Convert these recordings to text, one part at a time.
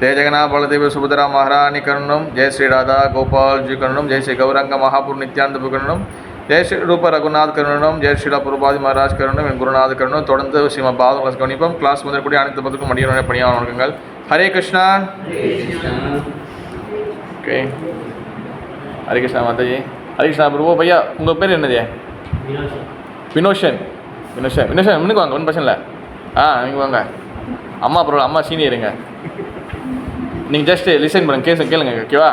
जय जगन्नाथ बलदेव सुभद्रा महारानी करुणम, जय श्री राधा गोपाल जी करुणम, जय श्री गौरंग महापुर नित्यानंद करुणम, जय श्री रूप रघुनाथ करुणम, जय श्रीला प्रभुपादी महाराज करुणम, என் குருநாத கருணம். தொடர்ந்து ஸ்ரீமத் பாகவத கிளாஸ் கவனிப்போம். கிளாஸ் முதற்கூடிய அனைத்து பதற்கும் மடியனுடைய பணியான வணக்கங்கள். ஹரே கிருஷ்ணா. ஓகே, ஹரே கிருஷ்ணா மாதாஜி. ஹரே கிருஷ்ணா பிரபு. பையா உங்கள் பேர் என்னது? வினோஷன். வினோஷன் வினோஷன் முன்னுக்கு வாங்க, ஒன்றும் பிரச்சனை இல்லை. நீங்கள் வாங்க. அம்மா அப்புறம் அம்மா சீனியருங்க. நீங்கள் ஜஸ்ட்டு லிசன் பண்ணுங்க, கேளுங்க, ஓகேவா?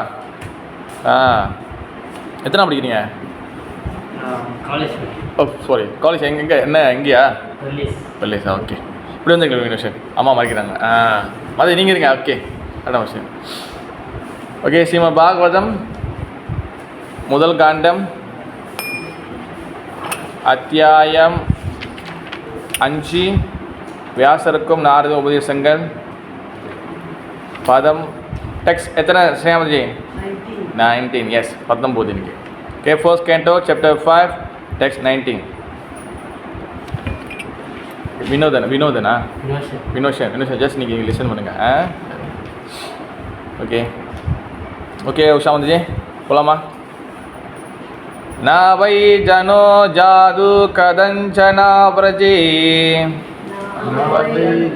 எத்தனை படிக்கிறீங்க? காலேஜ். ஓ சாரி, காலேஜ் எங்கே என்ன எங்கேயா? பல்லேஸா, ஓகே. இப்படி வந்துருங்க வினோஷன், அம்மா மறைக்கிறாங்க. மதி நீங்கள் இருங்க, ஓகே. அதான் விஷயம். ஓகே, ஸ்ரீமத் பாகவதம் முதல் காண்டம் அத்தியாயம் 5 வியாசருக்கும் நாரத உபதேசங்கள். பதம் டெக்ஸ்ட் எத்தனை ஸ்ரீமதி? 19. எஸ், 19 இன்னைக்கு. Okay, first canto chapter 5 text 19. வினோதனா வினோஷன் ஜஸ்ட் நீங்கள் லிசன் பண்ணுங்க. ஓகே ஓகே உஷா வந்துஜி போலாமா? ना वै जनो जादू कदंचना व्रजे,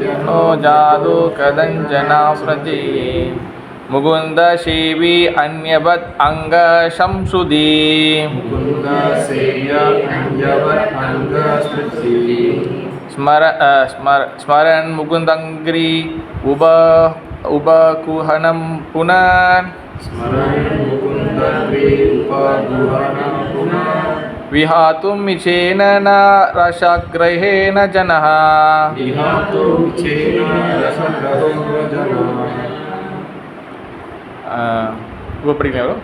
जनो जादू कदंचना व्रजे, मुकुंद सेवी अन्यवत् अंग संसुदी, स्मरन् मुकुंदंग्री उपकुहनं पुनः, विहातुम् इच्छेन न रसग्रहेण जनः, वो पढ़िए ब्रो.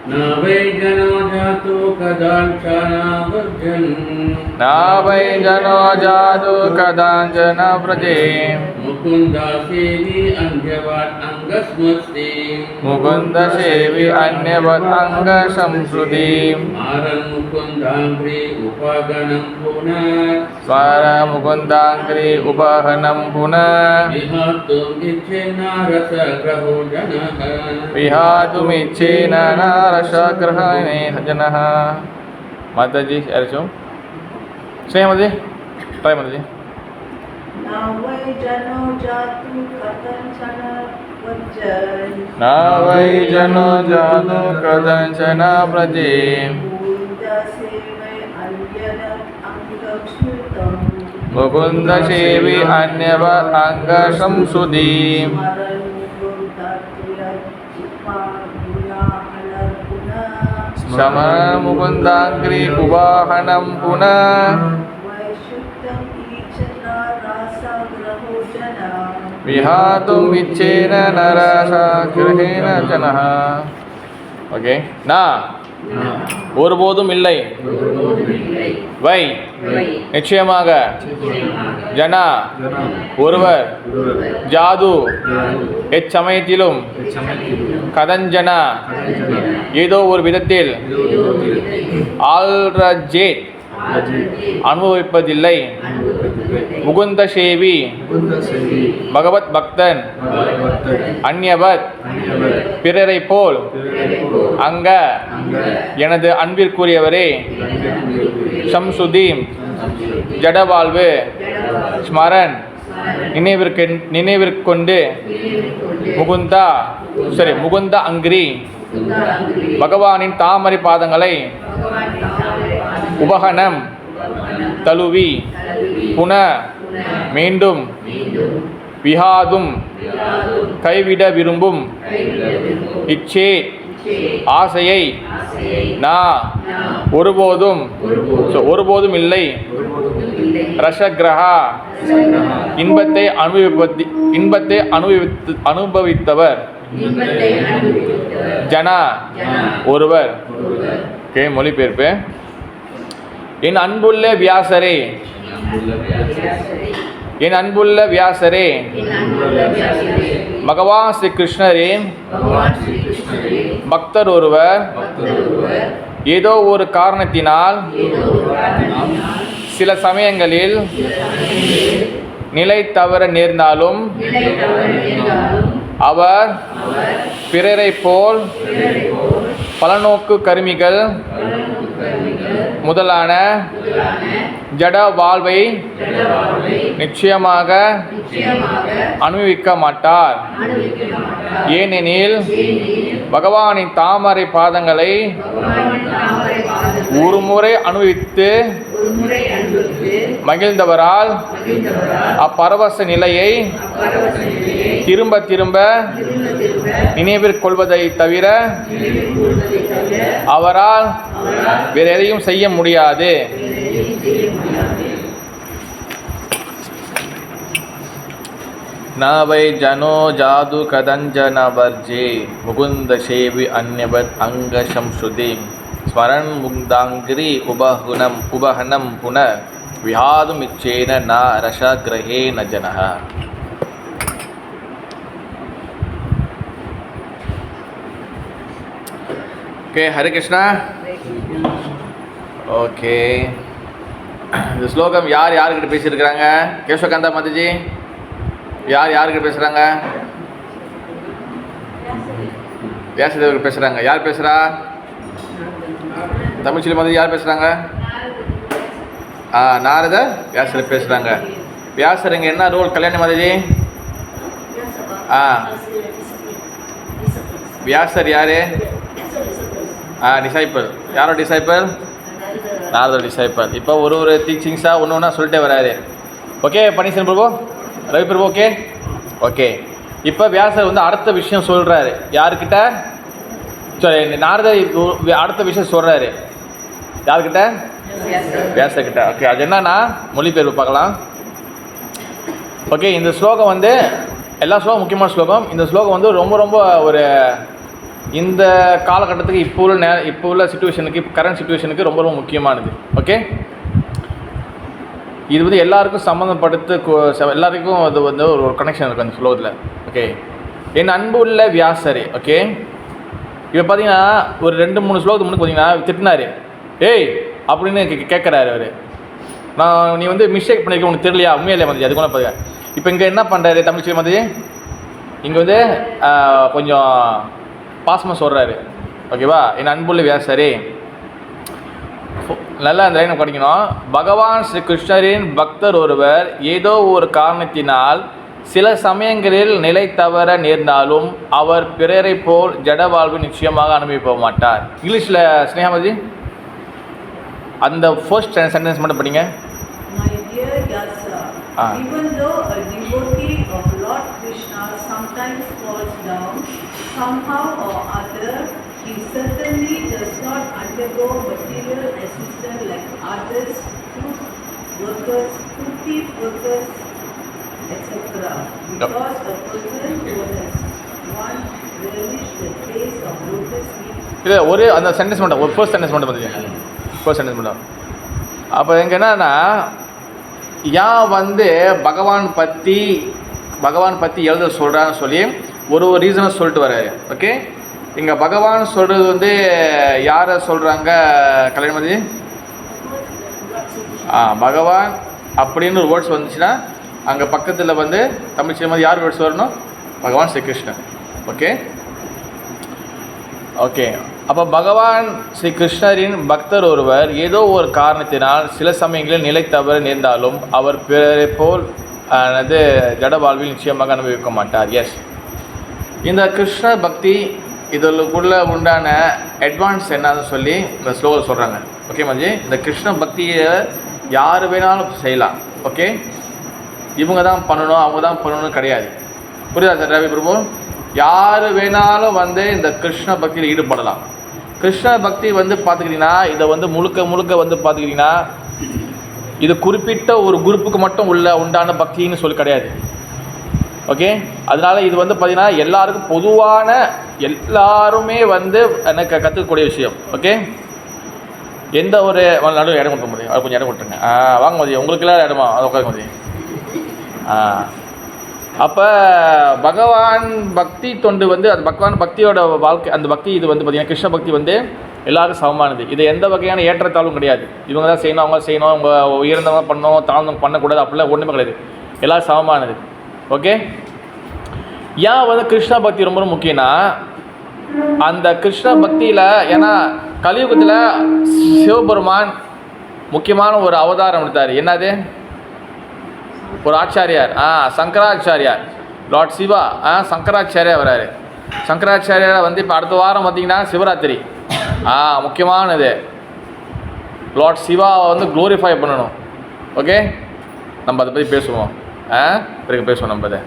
ना वै जनो जातु कदाञ्चन व्रजन्, ना वै जनो जातु कदाञ्चन व्रजे, मुकुन्द सेवी अन्यवत् अंगस्मृति, मुकुन्द सेवी अन्यवत् अंग संसृति, स्मरन् मुकुन्दाङ्घ्रि उपगणं पुनः, स्मरन् मुकुन्दाङ्घ्रि उपहनं पुनः, विहातुम् इच्छेन रसग्रहो जनः, विहातुम् इच्छेन न रसग्रहेण जनः. माताजी अर्चो सही माताजी, ट्राई माताजी. ना वै जनो जातु कदंचन व्रजे, ना वै जनो जातु कदंचन व्रजे, मुकुन्द सेवी अन्यवत् अंग संसुदी, स्मरन् मुकुन्दाङ्घ्रि उपहनं पुनः, विहातुम् इच्छेन न रसग्रहेण जनः. ஓகே, நான் ஒருபோதும் இல்லை, வை நிச்சயமாக, ஜனா ஒருவர், ஜாது எச்சமயத்திலும், கதஞ்சனா ஏதோ ஒரு விதத்தில், ஆல்ரஜேட் அனுபவிப்பதில்லை, முகுந்த சேவி பகவத் பக்தன், அந்யவத் பிறரை போல், அங்க எனது அன்பிற்குரியவரே, சம்சுதீம் ஜடவாழ்வு, ஸ்மரன் நினைவிற்கொண்டு, முகுந்த அங்கிரி பகவானின் தாமரை பாதங்களை, உபகணம் தழுவி, புன மீண்டும், விஹாதும் கைவிட விரும்பும், இச்சே ஆசையை, நா ஒருபோதும் இல்லை, ரசகிரஹா இன்பத்தை அனுபவித்தவர், ஜனா ஒருவர். ஓகே, மொழிபெயர்ப்பு. என் அன்புள்ள வியாசரே, என் அன்புள்ள வியாசரே, பகவான் ஸ்ரீ கிருஷ்ணரே, பக்தர் ஒருவர் ஏதோ ஒரு காரணத்தினால் சில சமயங்களில் நிலை தவற நேர்ந்தாலும் அவர் பிறரை போல் பலநோக்கு கருமிகள் முதலான ஜட வாழ்வை நிச்சயமாக அனுபவிக்க மாட்டார். ஏனெனில் பகவானின் தாமரை பாதங்களை ஒருமுறை அனுபவித்து மகிழ்ந்தவரால் அப்பரவச நிலையை திரும்ப திரும்ப நினைவிற்கொள்வதை தவிர அவரால் வேறு எதையும் செய்ய முடியாது. நவை ஜனோ ஜாது கதஞ்சன வர்ஜே முகுந்த சேவி அந்யவத் அங்க சம்சுதி ஸ்மரன் முக்தாங்கிரி உபஹனம் புன விஹாதும் இச்சேன ந ரசகிரஹே ந ஜனஹ. ஓகே, ஹரே கிருஷ்ணா. ஓகே, இந்த ஸ்லோகம் யார் யாருக்கிட்ட பேசியிருக்கிறாங்க? கேசவகாந்தா மாதாஜி யார் யாருக்கிட்ட பேசுகிறாங்க? வியாசதேவர்கிட்ட பேசுகிறாங்க. யார் பேசுகிறா? தமிழ்ச்செல்வி மாதாஜி யார் பேசுகிறாங்க? நாரதர் வியாசர் பேசுகிறாங்க. வியாசர் இங்கே என்ன ரோல்? கல்யாணி மாதாஜி வியாசர் யார்? டிசைப்பிள். யாரோ டிசைப்பிள்? நாரதர் டிசைப்பிள். இப்போ ஒரு டீச்சிங்ஸாக ஒன்று ஒன்றா சொல்லிட்டே வராரு. ஓகே பன்னீர்செல்வம் பிரபு, ரவி பிரபு. ஓகே ஓகே இப்போ வியாசர் வந்து அடுத்த விஷயம் சொல்கிறாரு. யாருக்கிட்ட? சரி, நாரதர் அடுத்த விஷயம் சொல்கிறாரு. யாருக்கிட்ட? வியாசர்கிட்ட. ஓகே, அது என்னன்னா மொழிபெயர்ப்பு பார்க்கலாம். ஓகே, இந்த ஸ்லோகம் வந்து எல்லா ஸ்லோகம் முக்கியமான ஸ்லோகம். இந்த ஸ்லோகம் வந்து ரொம்ப ரொம்ப ஒரு இந்த காலகட்டத்துக்கு இப்போ உள்ள சுச்சுவேஷனுக்கு, கரண்ட் சுச்சுவேஷனுக்கு ரொம்ப ரொம்ப முக்கியமானது. ஓகே, இது வந்து எல்லாருக்கும் சம்மந்தப்படுத்து, எல்லாருக்கும் அது வந்து ஒரு கனெக்ஷன் இருக்குது அந்த ஸ்லோகத்தில். ஓகே, என் அன்பு உள்ள வியாசரே. ஓகே, இப்போ பார்த்தீங்கன்னா ஒரு 2-3 ஸ்லோகத்துக்கு முன்னாடி பார்த்தீங்கன்னா திட்டினார். ஏய் அப்படின்னு கேட்குறாரு அவர். நீ வந்து மிஸ்டேக் பண்ணியிருக்க, உனக்கு தெரியலையா? உண்மையிலே வந்து அது கூட பாருங்க. இப்போ இங்கே என்ன பண்ணுறாரு தமிழ்ச்செல்வி மாதிரி? இங்கே வந்து கொஞ்சம் பாசமாக சொல்கிறாரு. ஓகேவா? என் அன்புள்ள வியாசரே, நல்லா அந்த லைனை படிக்கணும். பகவான் ஸ்ரீ கிருஷ்ணரின் பக்தர் ஒருவர் ஏதோ ஒரு காரணத்தினால் சில சமயங்களில் நிலை தவற நேர்ந்தாலும் அவர் பிறரை போல் ஜட வாழ்வு நிச்சயமாக அனுபவிக்க மாட்டார். இங்கிலீஷில் ஸ்னேகாமதி அந்த ஃபர்ஸ்ட் சென்டென்ஸ் மட்டும் படிங்க. My dear Yasa, even though a devotee of Lord Krishna sometimes falls down, somehow or other, he certainly does not undergo material assistance like others, fruit workers, thief workers, etc. Because a person who has once relished the taste of lotus meat. இல்லை ஒரு அந்த sentence மட்டும், ஒரு first sentence மட்டும் பார்த்துக்கங்க. First sentence மட்டும். அப்போ எங்கே என்னன்னா, ஏன் வந்து பகவான் பற்றி எழுத சொல்கிறான்னு சொல்லி ஒரு ரீசனை சொல்லிட்டு வர்றாரு. ஓகே, இங்கே பகவான் சொல்கிறது வந்து யாரை சொல்கிறாங்க? கல்யாணமதி பகவான் அப்படின்னு ஒரு வேர்ட்ஸ் வந்துச்சுன்னா அங்கே பக்கத்தில் வந்து தமிழ் சினிமா யார் வேர்ட்ஸ் வரணும்? பகவான் ஸ்ரீகிருஷ்ணன். ஓகே ஓகே அப்போ பகவான் ஸ்ரீ கிருஷ்ணரின் பக்தர் ஒருவர் ஏதோ ஒரு காரணத்தினால் சில சமயங்களில் நிலை தவற நேர்ந்தாலும் அவர் பிறரை போல் ஜட வாழ்வில் நிச்சயமாக அனுபவிக்க மாட்டார். எஸ், இந்த கிருஷ்ண பக்தி இதற்குள்ளே உண்டான அட்வான்ஸ் என்னன்னு சொல்லி இந்த ஸ்லோகம் சொல்கிறாங்க. ஓகே மஜி, இந்த கிருஷ்ண பக்தியை யார் வேணாலும் செய்யலாம். ஓகே, இவங்க தான் பண்ணணும் அவங்க தான் பண்ணணும்னு கிடையாது. புரியுதா சார் ரவி பிரபு? யார் வேணாலும் வந்து இந்த கிருஷ்ண பக்தியில் ஈடுபடலாம். கிருஷ்ண பக்தி வந்து பார்த்துக்கிட்டிங்கன்னா இதை வந்து முழுக்க வந்து பார்த்துக்கிட்டிங்கன்னா இது குறிப்பிட்ட ஒரு குரூப்புக்கு மட்டும் உண்டான பக்தின்னு சொல்லி கிடையாது. ஓகே, அதனால் இது வந்து பார்த்திங்கன்னா எல்லாருக்கும் பொதுவான, எல்லாருமே வந்து எனக்கு கற்றுக்கக்கூடிய விஷயம். ஓகே, எந்த ஒரு நடுவு இடம் கொடுக்க முடியும், அது கொஞ்சம் இடம் கொடுத்துருங்க. வாங்க மதியம் உங்களுக்கெல்லாம் இடமா அதை உட்காருங்க மதியம். அப்போ பகவான் பக்தி தொண்டு வந்து அது பகவான் பக்தியோட வாழ்க்கை, அந்த பக்தி இது வந்து பார்த்திங்கன்னா கிருஷ்ண பக்தி வந்து எல்லாருக்கும் சமமானது. இது எந்த வகையான ஏற்றத்தாழ்வும் கிடையாது. இவங்க தான் செய்யணும் அவங்க செய்யணும், அவங்க உயர்ந்தவங்க பண்ணணும் தாழ்ந்தவங்க பண்ணக்கூடாது அப்படிலாம் ஒன்றுமே கிடையாது. எல்லாம் சமமானது. ஓகே, ஏன் வந்து கிருஷ்ண பக்தி ரொம்ப முக்கியம்னா, அந்த கிருஷ்ண பக்தியில், ஏன்னா கலியுகத்தில் சிவபெருமான் முக்கியமான ஒரு அவதாரம் எடுத்தார். என்னது? ஒரு ஆச்சாரியார், சங்கராச்சாரியார். லார்ட் சிவா சங்கராச்சாரியார் வராரு. சங்கராச்சாரியார் வந்து இப்போ அடுத்த வாரம் பார்த்திங்கன்னா சிவராத்திரி, முக்கியமானது. லார்ட் சிவாவை வந்து க்ளோரிஃபை பண்ணணும். ஓகே, நம்ம அதை பற்றி பேசுவோம், பிறகு பேசுவோம். நம்ம அதை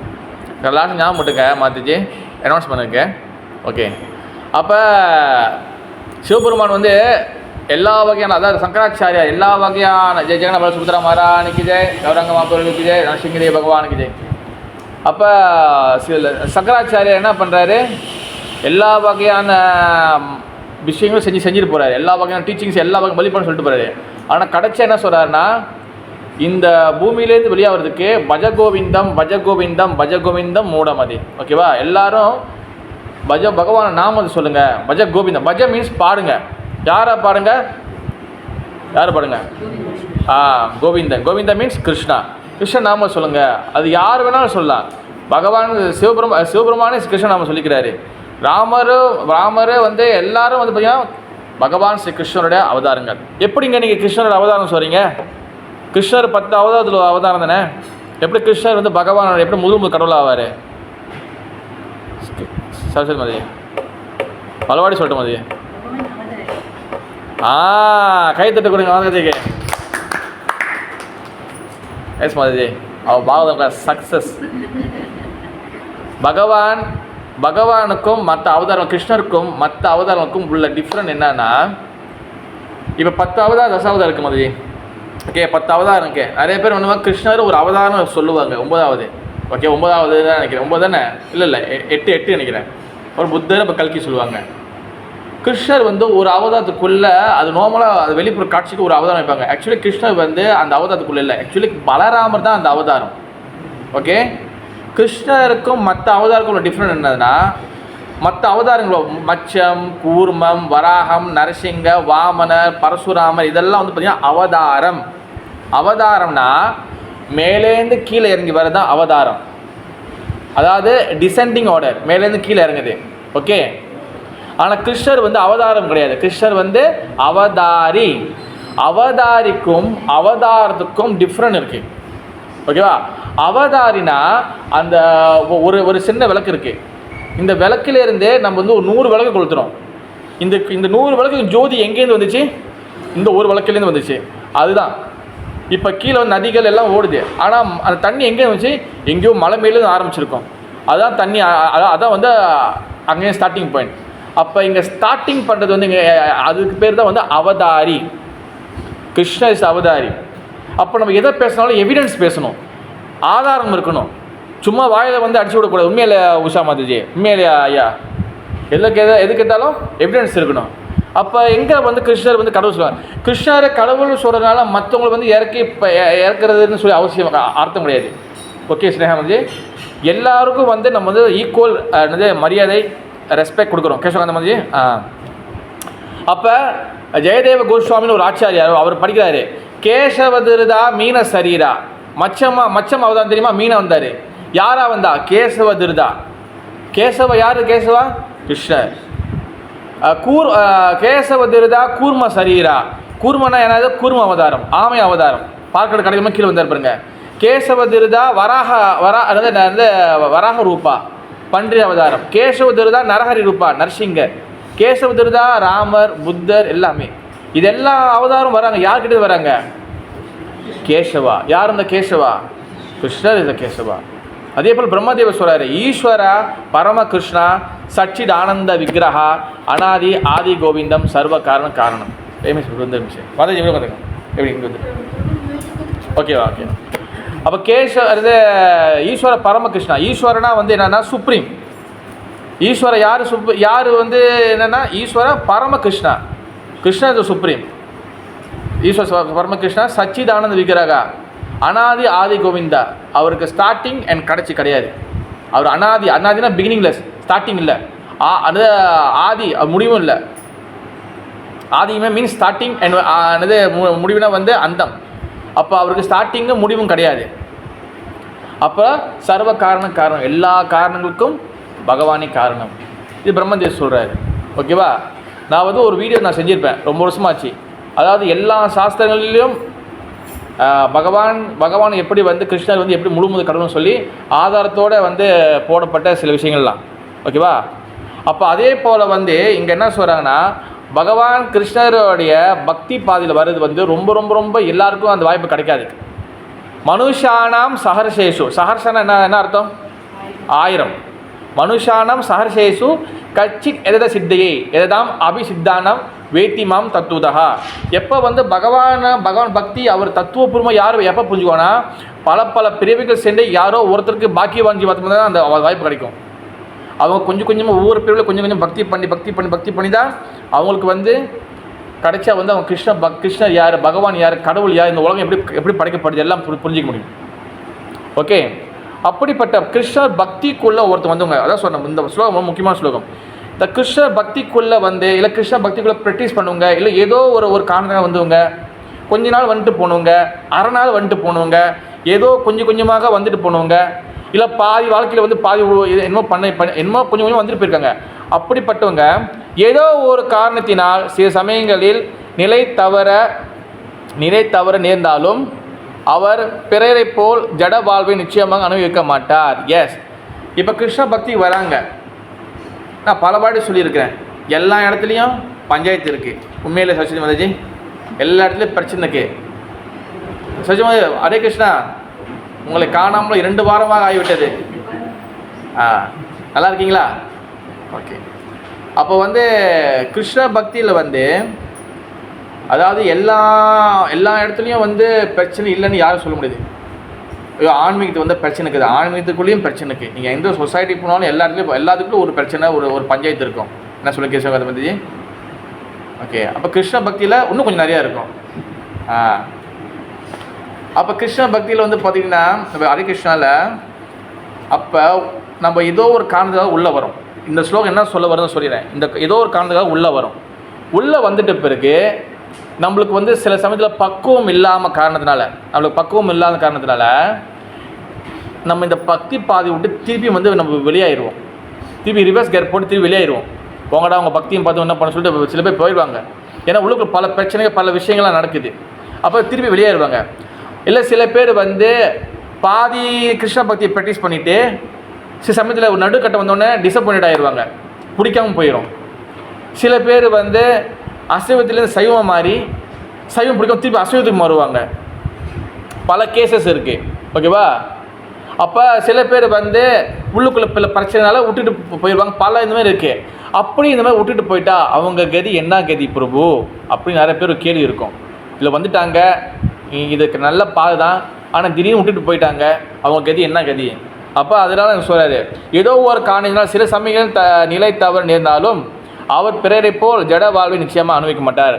லாஸ்ட் ஞாபகம் மட்டுங்க மாற்றிச்சு அனௌன்ஸ் பண்ணுங்க. ஓகே, அப்போ சிவபெருமான் வந்து எல்லா வகையான, அதாவது சங்கராச்சாரியா எல்லா வகையான ஜெய ஜெகநாத சுபத்ரா மகாராணிக்கு ஜெய், கௌரங்க மாப்பவர்களுக்கு ஜெய், நரசிங்கதேவ பகவானுக்கு ஜெய். அப்போ சங்கராச்சாரியார் என்ன பண்ணுறாரு, எல்லா வகையான விஷயங்களும் செஞ்சுட்டு போகிறாரு. எல்லா வகையான டீச்சிங்ஸ் எல்லா வகை பலிப்பன்னு சொல்லிட்டு போகிறாரு. ஆனால் கடைசி என்ன சொல்கிறாருன்னா, இந்த பூமியிலேருந்து வெளியாகிறதுக்கு பஜகோவிந்தம் பஜகோவிந்தம் பஜகோவிந்தம் மூடமதி. ஓகேவா, எல்லாரும் பகவான் நாம சொல்லுங்கள். பஜகோவிந்தம், பஜ மீன்ஸ் பாடுங்க. யாரை பாடுங்க? யார் பாடுங்க? கோவிந்தன். கோவிந்தன் மீன்ஸ் கிருஷ்ணா. கிருஷ்ண நாம சொல்லுங்கள். அது யார் வேணாலும் சொல்லலாம். பகவான் சிவபெருமானே கிருஷ்ண நாம சொல்லிக்கிறாரு. ராமர் வந்து எல்லாரும் வந்து பார்த்தீங்கன்னா பகவான் ஸ்ரீ கிருஷ்ணருடைய அவதாரங்கள். எப்படிங்க நீங்கள் கிருஷ்ணரோட அவதாரம் சொல்கிறீங்க? கிருஷ்ணர் 10 அவதாரத்தில் அவதாரம் தானே. எப்படி கிருஷ்ணர் வந்து பகவான் எப்படி முதல் கடவுள் ஆவார்? சரி மதி பலவாடி சொல்லட்டும் மதி. கைத்தட்டு கொடுங்க மாதஜிக்கு. எஸ் மாதஜி, அவர் பாகவதம் சக்ஸஸ். பகவானுக்கும் மற்ற அவதாரம், கிருஷ்ணருக்கும் மற்ற அவதாரங்களுக்கும் உள்ள டிஃப்ரெண்ட் என்னன்னா, இப்போ 10 அவதாரம் தசாவதாரம் இருக்குது மதுஜி. ஓகே, 10 அவதாரம் இருக்கு. நிறைய பேர் ஒன்றுவாங்க கிருஷ்ணர் ஒரு அவதாரம் சொல்லுவாங்க. 9வது. ஓகே, 9வது தான் நினைக்கிறேன். 9 தானே? இல்லை 8 நினைக்கிறேன். ஒரு புத்தர் இப்போ கல்கி சொல்லுவாங்க. கிருஷ்ணர் வந்து ஒரு அவதாரத்துக்குள்ளே, அது நார்மலாக அது வெளிப்புற காட்சிக்கு ஒரு அவதாரம் வைப்பாங்க. ஆக்சுவலி கிருஷ்ணர் வந்து அந்த அவதாரத்துக்குள்ளே இல்லை. ஆக்சுவலி பலராமர் தான் அந்த அவதாரம். ஓகே, கிருஷ்ணருக்கும் மற்ற அவதாரக்கும் உள்ள டிஃப்ரெண்ட் என்னதுன்னா, மற்ற அவதாரங்கள் மச்சம், கூர்மம், வராகம், நரசிங்க, வாமனர், பரசுராமர் இதெல்லாம் வந்து பார்த்திங்கன்னா அவதாரம். அவதாரம்னா மேலேருந்து கீழே இறங்கி வரதான் அவதாரம். அதாவது டிசெண்டிங் ஆர்டர், மேலேருந்து கீழே இறங்குது. ஓகே, ஆனால் கிருஷ்ணர் வந்து அவதாரம் கிடையாது. கிருஷ்ணர் வந்து அவதாரி. அவதாரிக்கும் அவதாரத்துக்கும் டிஃப்ரெண்ட் இருக்குது. ஓகேவா, அவதாரினா அந்த ஒரு சின்ன விளக்கு இருக்குது. இந்த விளக்கிலேருந்தே நம்ம வந்து ஒரு 100 விளக்கு கொளுத்துறோம். இந்த 100 விளக்கு ஜோதி எங்கேருந்து வந்துச்சு? இந்த ஒரு விளக்குலேருந்து வந்துச்சு. அதுதான் இப்போ கீழே வந்து நதிகள் எல்லாம் ஓடுது. ஆனால் அந்த தண்ணி எங்கே வந்துச்சு? எங்கேயோ மலை மேலேருந்து ஆரம்பிச்சிருக்கோம். அதுதான் தண்ணி. அதான் வந்து அங்கேயும் ஸ்டார்டிங் பாயிண்ட். அப்போ இங்கே ஸ்டார்டிங் பண்ணுறது வந்து இங்கே அதுக்கு பேர் தான் வந்து அவதாரி. கிருஷ்ண இஸ் அவதாரி. அப்போ நம்ம எதை பேசினாலும் எவிடன்ஸ் பேசணும், ஆதாரம் இருக்கணும். சும்மா வாயில் வந்து அடிச்சு விடக்கூடாது. உண்மையில உஷா மாதாஜி, உண்மையிலே ஐயா, எது கேட்டாலும் எவிடன்ஸ் இருக்கணும். அப்போ எங்கே வந்து கிருஷ்ணர் வந்து கடவுள் சொல்லுவாங்க. கிருஷ்ணரை கடவுள் சொல்கிறதுனால மற்றவங்களை வந்து இறக்குறதுன்னு சொல்லி அவசியம் அர்த்தம் கிடையாது. ஓகே ஸ்னேகாமஜி, எல்லாருக்கும் வந்து நம்ம வந்து ஈக்குவல் மரியாதை ரெஸ்பெக்ட் கொடுக்குறோம். கேசவகாந்தமஜி. அப்போ ஜெயதேவ கோஸ்வாமின்னு ஒரு ஆச்சாரியார், அவர் படிக்கிறாரு. கேசவதிருதா மீன சரீரா. மச்சம் அவதான் தெரியுமா? மீன வந்தார். யாரா வந்தா? கேசவதிருதா. கேசவ யார்? கேசவா கிருஷ்ணர். கேசவதிருதா கூர்ம சரீரா. கூர்மனா என்னது? கூர்ம அவதாரம், ஆமை அவதாரம். பார்க்கறது கிடைக்குமா? கீழே வந்தார் பாருங்க. கேசவதிருதா வராக ரூபா, பன்றி அவதாரம். கேசவதிருதா நரஹரி ரூபா, நரசிங்கர். கேசவதிருதா ராமர், புத்தர் எல்லாமே. இதெல்லாம் அவதாரம் வராங்க. யார்கிட்ட வராங்க? கேசவா. யார் இந்த கேசவா? கிருஷ்ணர் இந்த கேசவா. அதே போல் பிரம்மதேவர் சொல்றாரு, ஈஸ்வரா பரமகிருஷ்ணா சச்சித் ஆனந்த விக்கிரகா அனாதி ஆதி கோவிந்தம் சர்வ காரணம். மாதாஜி எப்படி இங்கே வந்து ஓகேவா? ஓகே. அப்போ ஈஸ்வர பரமகிருஷ்ணா. ஈஸ்வரனா வந்து என்னன்னா சுப்ரீம். ஈஸ்வர யார் வந்து என்னன்னா ஈஸ்வர பரமகிருஷ்ணா. கிருஷ்ணா இது சுப்ரீம். ஈஸ்வர பரமகிருஷ்ணா சச்சித் ஆனந்த விக்கிரகா அனாதி ஆதி கோவிந்தா. அவருக்கு ஸ்டார்டிங் அண்ட் கடைசி கிடையாது. அவர் அனாதினா பிகினிங்லெஸ், ஸ்டார்டிங் இல்லை. அது ஆதி முடிவும் இல்லை. ஆதியுமே மீன்ஸ் ஸ்டார்டிங் அண்ட் முடிவுனா வந்து அந்தம். அப்போ அவருக்கு ஸ்டார்டிங்கும் முடிவும் கிடையாது. அப்போ சர்வ காரணம், எல்லா காரணங்களுக்கும் பகவானே காரணம். இது பிரம்மதேவ் சொல்கிறாரு. ஓகேவா? நான் வந்து ஒரு வீடியோ நான் செஞ்சுருப்பேன், ரொம்ப வருஷமாச்சு. அதாவது எல்லா சாஸ்திரங்களிலும் பகவான் எப்படி வந்து கிருஷ்ணர் வந்து எப்படி முழுமுதல் கடவுள்னு சொல்லி ஆதாரத்தோடு வந்து போடப்பட்ட சில விஷயங்கள்லாம். ஓகேவா? அப்போ அதே போல் வந்து இங்கே என்ன சொல்கிறாங்கன்னா, பகவான் கிருஷ்ணருடைய பக்தி பாதையில் வர்றது வந்து ரொம்ப ரொம்ப ரொம்ப எல்லாருக்கும் அந்த வாய்ப்பு கிடைக்காது. மனுஷானாம் சஹர்ஷேஷு, சஹர்ஷனா என்ன அர்த்தம்? 1000. மனுஷானாம் சஹர்ஷேஷு கச்சித் எதத சித்தையே எதாம் அபிசித்தானம் வேத்திமாம் தத்துவதா. எப்போ வந்து பகவான் பக்தி அவர் தத்துவபூர்வமாக யார் எப்போ புரிஞ்சுக்கோன்னா, பல பிரிவுகள் சென்று யாரோ ஒருத்தருக்கு பாக்கியவான் ஜீவாத்மா தான் அந்த வாய்ப்பு கிடைக்கும். அவங்க கொஞ்சம் கொஞ்சமாக ஒவ்வொரு பிரிவில் கொஞ்சம் பக்தி பண்ணி தான் அவங்களுக்கு வந்து கிடைச்சா வந்து அவங்க கிருஷ்ணர் யார், பகவான் யார், கடவுள் யார், இந்த உலகம் எப்படி படைக்கப்படுது எல்லாம் புரிஞ்சிக்க முடியும். ஓகே, அப்படிப்பட்ட கிருஷ்ணர் பக்திக்குள்ளே ஒருத்தர் வந்தவங்க. அதான் சொன்னோம், இந்த ஸ்லோகம் ரொம்ப முக்கியமான ஸ்லோகம். இந்த கிருஷ்ணர் பக்திக்குள்ளே வந்து இல்லை கிருஷ்ண பக்திக்குள்ளே ப்ராக்டிஸ் பண்ணுவங்க, இல்லை ஏதோ ஒரு காரணமாக வந்தவங்க, கொஞ்ச நாள் வந்துட்டு போனவங்க, அரை நாள் வந்துட்டு போனவங்க, ஏதோ கொஞ்சமாக வந்துட்டு போனவங்க, இல்லை பாதி வாழ்க்கையில் வந்து பாதி என்னமோ கொஞ்சம் வந்துட்டு போயிருக்காங்க. அப்படிப்பட்டவங்க ஏதோ ஒரு காரணத்தினால் சில சமயங்களில் நிலை தவற நேர்ந்தாலும் அவர் பிறரை போல் ஜட வாழ்வை நிச்சயமாக அனுபவிக்க மாட்டார். எஸ், இப்போ கிருஷ்ண பக்தி வராங்க. நான் பல பாட்டி சொல்லியிருக்கிறேன், எல்லா இடத்துலையும் பஞ்சாயத்து இருக்குது. உண்மையில் சரஸ்வதி மாதாஜி எல்லா இடத்துலையும் பிரச்சனை இருக்குது. சரஸ்வதி மாதா, ஹரே கிருஷ்ணா, உங்களை காணாமல் 2 வாரமாக ஆகிவிட்டது. நல்லா இருக்கீங்களா? ஓகே. அப்போ வந்து கிருஷ்ண பக்தியில் வந்து அதாவது எல்லா இடத்துலையும் வந்து பிரச்சனை இல்லைன்னு யாரும் சொல்ல முடியாது. ஆன்மீகத்துக்கு வந்து பிரச்சனை இருக்குது, ஆன்மீகத்துக்குள்ளேயும் பிரச்சனை இருக்குது. நீங்கள் எந்த சொசைட்டி போனாலும் எல்லாத்துக்குள்ளும் ஒரு பிரச்சனை, ஒரு பஞ்சாயத்து இருக்கும். என்ன சொல்ல கேசவ கதபதி? ஓகே. அப்போ கிருஷ்ண பக்தியில் இன்னும் கொஞ்சம் நிறையா இருக்கும். அப்போ கிருஷ்ண பக்தியில் வந்து பார்த்திங்கன்னா நம்ம ஹரே கிருஷ்ணாவில் அப்போ நம்ம ஏதோ ஒரு காரணத்துக்காக உள்ளே வரும். இந்த ஸ்லோகம் என்ன சொல்ல வருதுன்னு சொல்லிடுறேன். இந்த ஏதோ ஒரு காரணத்துக்காக உள்ளே வரும். உள்ளே வந்துட்ட பிறகு நம்மளுக்கு வந்து சில சமயத்தில் பக்குவம் இல்லாத காரணத்தினால நம்ம இந்த பக்தி பாதி விட்டு திருப்பி வந்து நம்ம வெளியாயிடுவோம். திருப்பி ரிவர்ஸ் கேர் போட்டு திருப்பி வெளியாயிடுவோம். உங்கடா அவங்க பக்தியும் பார்த்து என்ன பண்ண சொல்லிட்டு சில பேர் போயிடுவாங்க. ஏன்னா உள்ளுக்கு பல பிரச்சனைகள் பல விஷயங்கள்லாம் நடக்குது. அப்போ திருப்பி வெளியாயிடுவாங்க. இல்லை சில பேர் வந்து பாதி கிருஷ்ண பக்தியை ப்ராக்டிஸ் பண்ணிவிட்டு சில சமயத்தில் ஒரு நடுக்கட்டை வந்தோடனே டிசப்பாயிண்ட் ஆகிடுவாங்க, பிடிக்காமல் போயிடும். சில பேர் வந்து அசைவத்துலேருந்து சைவம் மாறி சைவம் பிடிக்கும் திருப்பி அசைவத்துக்கு மாறுவாங்க. பல கேசஸ் இருக்குது. ஓகேவா? அப்போ சில பேர் வந்து உள்ளுக்குள்ளே பல பிரச்சனைனால விட்டுட்டு போயிடுவாங்க. பல இந்த மாதிரி இருக்குது. அப்படி இந்த மாதிரி விட்டுட்டு போயிட்டா அவங்க கதி என்ன கதி பிரபு அப்படின்னு நிறைய பேர் கேள்வி இருக்கும். இதில் வந்துட்டாங்க, இதுக்கு நல்ல பாதை தான், ஆனால் திடீர்னு விட்டுட்டு போயிட்டாங்க, அவங்க கதி என்ன கதி? அப்போ அதனால் எனக்கு சொல்கிறாரு, ஏதோ ஒரு காரணத்தினால் சில சமயங்கள் நிலை தவறு நேர்ந்தாலும் அவர் பிறரை போல் ஜட வாழ்வை நிச்சயமாக அனுபவிக்க மாட்டார்.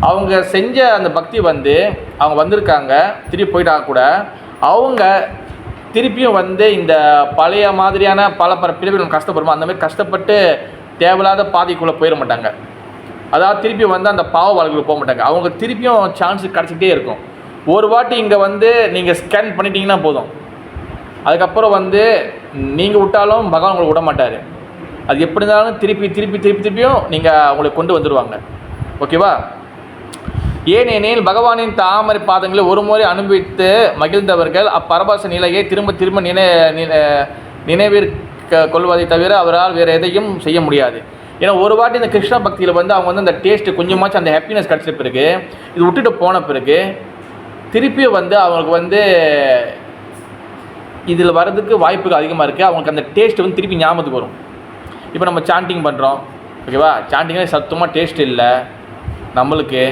அவங்க செஞ்ச அந்த பக்தி வந்து அவங்க வந்திருக்காங்க, திருப்பி போயிட்டா கூட அவங்க திருப்பியும் வந்து இந்த பழைய மாதிரியான பல பிரிவுகள் கஷ்டப்படுமோ அந்த மாதிரி கஷ்டப்பட்டு தேவையில்லாத பாதைக்குள்ளே போயிட மாட்டாங்க. அதாவது திருப்பி வந்து அந்த பாவ வாழ்க்கைக்கு போக மாட்டாங்க. அவங்க திருப்பியும் சான்ஸ் கிடச்சிக்கிட்டே இருக்கும். ஒரு வாட்டி இங்கே வந்து நீங்கள் ஸ்கேன் பண்ணிட்டீங்கன்னா போதும், அதுக்கப்புறம் வந்து நீங்கள் விட்டாலும் பகவான் உங்களை விட மாட்டார். அது எப்படி இருந்தாலும் திருப்பியும் நீங்கள் அவங்களை கொண்டு வந்துடுவாங்க. ஓகேவா? ஏனெனில் பகவானின் தாமரை பாதங்களை ஒரு முறை அனுபவித்து மகிழ்ந்தவர்கள் அப்பரபாச நிலையை திரும்ப நினைவிற் கொள்வதை தவிர அவரால் வேறு எதையும் செய்ய முடியாது. ஏன்னா ஒரு வாட்டி இந்த கிருஷ்ண பக்தியில் வந்து அவங்க வந்து அந்த டேஸ்ட்டு கொஞ்சமாச்சும் அந்த ஹாப்பினஸ் கிடச்ச பிறகு இது விட்டுட்டு போன பிறகு திருப்பியும் வந்து அவங்களுக்கு வந்து இதில் வர்றதுக்கு வாய்ப்புகள் அதிகமாக இருக்குது. அவங்களுக்கு அந்த டேஸ்ட்டு வந்து திருப்பி ஞாபகத்துக்கு வரும். இப்போ நம்ம சாண்டிங் பண்ணுறோம், ஓகேவா? சாண்டிங்கே சத்தமாக டேஸ்ட் இல்லை நம்மளுக்கு,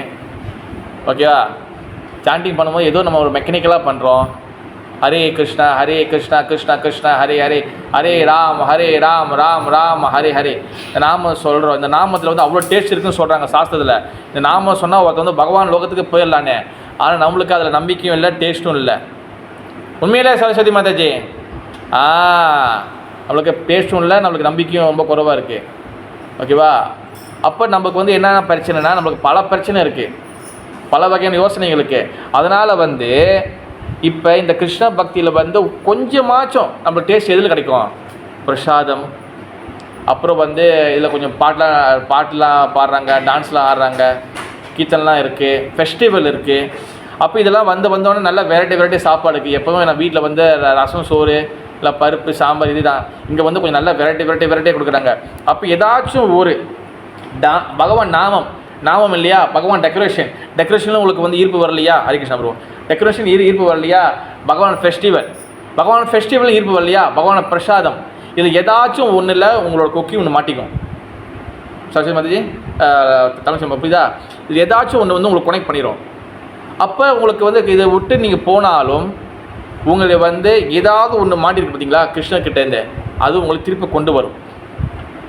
ஓகேவா? சாண்டிங் பண்ணும்போது ஏதோ நம்ம ஒரு மெக்கானிக்கலாக பண்ணுறோம். ஹரே கிருஷ்ணா கிருஷ்ணா கிருஷ்ணா ஹரே ஹரே, ஹரே ராம் ராம் ராம் ஹரே ஹரே. இந்த நாமம் சொல்கிறோம். இந்த நாமத்தில் வந்து அவ்வளோ டேஸ்ட் இருக்குதுன்னு சொல்கிறாங்க சாஸ்திரத்தில். இந்த நாமம் சொன்னால் ஒருத்தர் வந்து பகவான் லோகத்துக்கு போயிடலானே, ஆனால் நம்மளுக்கு அதில் நம்பிக்கையும் இல்லை, டேஸ்ட்டும் இல்லை. உண்மையிலே சரஸ்வதி மாதாஜி நம்மளுக்கு டேஸ்ட்டும் இல்லை, நம்மளுக்கு நம்பிக்கையும் ரொம்ப குறைவாக இருக்குது. ஓகேவா? அப்போ நமக்கு வந்து என்னென்ன பிரச்சனைனா நம்மளுக்கு பல பிரச்சனை இருக்குது, பல வகையான யோசனைகளுக்கு. அதனால் வந்து இப்போ இந்த கிருஷ்ண பக்தியில் வந்து கொஞ்சமாச்சும் நம்ம டேஸ்ட் எதில் கிடைக்கும்? பிரசாதம், அப்புறம் வந்து இதில் கொஞ்சம் பாட்டுலாம் பாடுறாங்க, டான்ஸ்லாம் ஆடுறாங்க, கீர்த்தனெலாம் இருக்குது, ஃபெஸ்டிவல் இருக்குது. அப்போ இதெல்லாம் வந்தோடனே நல்ல வெரைட்டி சாப்பாடு இருக்குது. எப்போவும் நான் வீட்டில் வந்து ரசம் சோறு இல்லை பருப்பு சாம்பார் இது தான். இங்கே வந்து கொஞ்சம் நல்ல வெரைட்டியாக கொடுக்குறாங்க. அப்போ ஏதாச்சும் ஒரு பகவான் நாமம் இல்லையா, பகவான் டெக்கரேஷனில் உங்களுக்கு வந்து ஈர்ப்பு வரலையா? ஹரிகிருஷ்ணா ப்ரோ, டெக்கரேஷன் ஈர்ப்பு வரலையா? பகவான் ஃபெஸ்டிவல் ஈர்ப்பு வரலையா? பகவான் பிரசாதம், இது ஏதாச்சும் ஒன்றில் உங்களோட கொக்கி ஒன்று மாட்டிக்கும். சரஸ்வதி மாதாஜி தமிழ் புரியுதா? இது ஏதாச்சும் ஒன்று வந்து உங்களுக்கு கனெக்ட் பண்ணிடும். அப்போ உங்களுக்கு வந்து இதை விட்டு நீங்கள் போனாலும் உங்களை வந்து ஏதாவது ஒன்று மாட்டிருக்கு பார்த்தீங்களா கிருஷ்ணர்கிட்டேருந்து, அது உங்களுக்கு திருப்பி கொண்டு வரும்.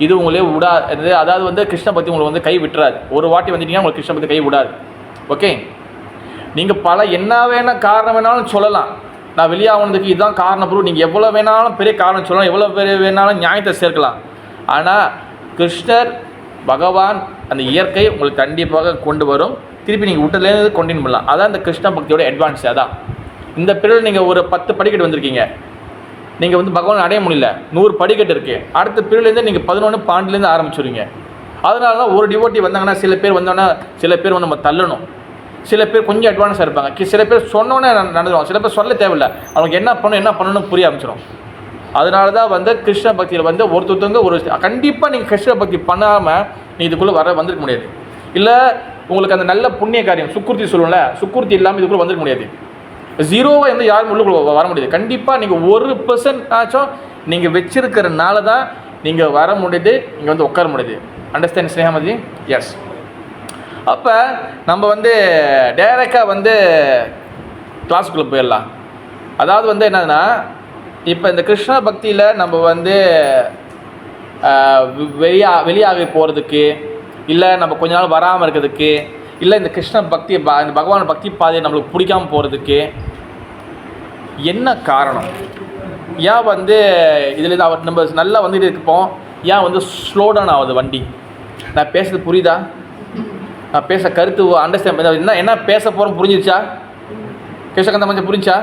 இது உங்களே விடாது. அதாவது வந்து கிருஷ்ண பக்தி உங்களுக்கு வந்து கை விட்டுறாது. ஒரு வாட்டி வந்துட்டீங்கன்னா உங்களுக்கு கிருஷ்ண பக்தி கை விடாது. ஓகே, நீங்கள் பல என்ன காரணம் வேணாலும் சொல்லலாம். நான் வெளியாகுனதுக்கு இதுதான் காரணம் ப்ரூ, நீங்கள் எவ்வளோ வேணாலும் பெரிய காரணம் சொல்லலாம், எவ்வளோ பெரிய வேணாலும் நியாயத்தை சேர்க்கலாம். ஆனால் கிருஷ்ணர் பகவான் அந்த இயற்கை உங்களுக்கு கண்டிப்பாக கொண்டு வரும். திருப்பி நீங்கள் விட்டதுலேருந்து கண்டினியூ பண்ணலாம். அதான் இந்த கிருஷ்ண பக்தியோட அட்வான்ஸ். அதான் இந்த பீரியட் நீங்கள் ஒரு 10 படிக்கட்டு வந்திருக்கீங்க, நீங்கள் வந்து பகவான் அடைய முடியல, 100 படிக்கட்டு இருக்குது. அடுத்த பீரியட்லேருந்து நீங்கள் 11 12லேருந்து ஆரம்பிச்சுருவீங்க. அதனால தான் ஒரு டிவோட்டி வந்தாங்கன்னா சில பேர் வந்தோன்னா சில பேர் வந்து நம்ம தள்ளணும், சில பேர் கொஞ்சம் அட்வான்ஸாக இருப்பாங்க, சில பேர் சொன்னோன்னே நடந்துடும், சில பேர் சொல்ல தேவையில்லை, அவங்களுக்கு என்ன பண்ணணும்னு புரிய ஆரம்பிச்சிடும். அதனால தான் வந்து கிருஷ்ண பக்தியில் வந்து ஒருத்தவங்க ஒரு கண்டிப்பாக நீங்கள் கிருஷ்ண பக்தி பண்ணாமல் நீ இதுக்குள்ளே வந்திருக்க முடியாது. இல்லை உங்களுக்கு அந்த நல்ல புண்ணிய காரியம் சுக்குர்த்தி சொல்லுவோம்ல, சுக்குர்த்தி இல்லாமல் இதுக்குள்ளே வந்திருக்க முடியாது. ஜீரோவாக எந்த யாரும் உள்ளுக்குள்ள வர முடியாது. கண்டிப்பாக நீங்கள் 1% ஆச்சும் நீங்கள் வச்சிருக்கிறனால தான் நீங்கள் வர முடியுது, நீங்கள் வந்து உட்கார முடியுது. அண்டர்ஸ்டாண்ட் ஸ்னேகாமதி? எஸ். அப்போ நம்ம வந்து டைரெக்டாக வந்து கிளாஸுக்குள்ளே போயிடலாம். அதாவது வந்து என்னதுன்னா, இப்போ இந்த கிருஷ்ண பக்தியில் நம்ம வந்து வெளியாகி போகிறதுக்கு, இல்லை நம்ம கொஞ்ச நாள் வராமல் இருக்கிறதுக்கு, இல்லை இந்த கிருஷ்ண பக்தி இந்த பகவான் பக்தி பாதையை நம்மளுக்கு பிடிக்காமல் போகிறதுக்கு என்ன காரணம்? ஏன் வந்து இதில் நம்ம நல்லா வந்துட்டு இருப்போம், ஏன் வந்து ஸ்லோ டவுன் ஆகுது வண்டி? நான் பேசுறது புரியுதா? நான் பேச கருத்து அண்டர்ஸ்டாண்ட் என்ன பேச போகிறோம் புரிஞ்சிருச்சா? கேசகந்தா மஞ்சள் புரிஞ்சா?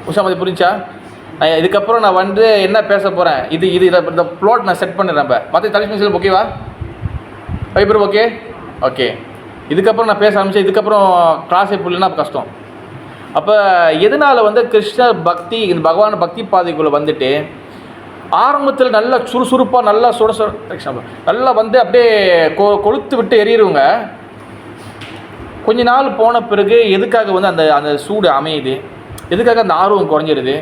உஷா மதி புரிஞ்சா? இதுக்கப்புறம் நான் வந்து என்ன பேச போகிறேன், இந்த ப்ளாட் நான் செட் பண்ணுறேன். மற்ற தலைமை ஓகேவா? Wiper okay? ஓகே. இதுக்கப்புறம் நான் பேச ஆரம்பித்தேன், இதுக்கப்புறம் கிளாஸே புரியலன்னா அப்போ கஷ்டம். அப்போ எதனால் வந்து கிருஷ்ண பக்தி இந்த பகவான் பக்தி பாதைக்குள்ளே வந்துட்டு ஆரம்பத்தில் நல்லா சுறுசுறுப்பாக நல்லா நல்லா வந்து அப்படியே கொளுத்து விட்டு எறிகிறவங்க கொஞ்ச நாள் போன பிறகு எதுக்காக வந்து அந்த சூடு அமையுது, எதுக்காக அந்த ஆர்வம் குறைஞ்சிருது?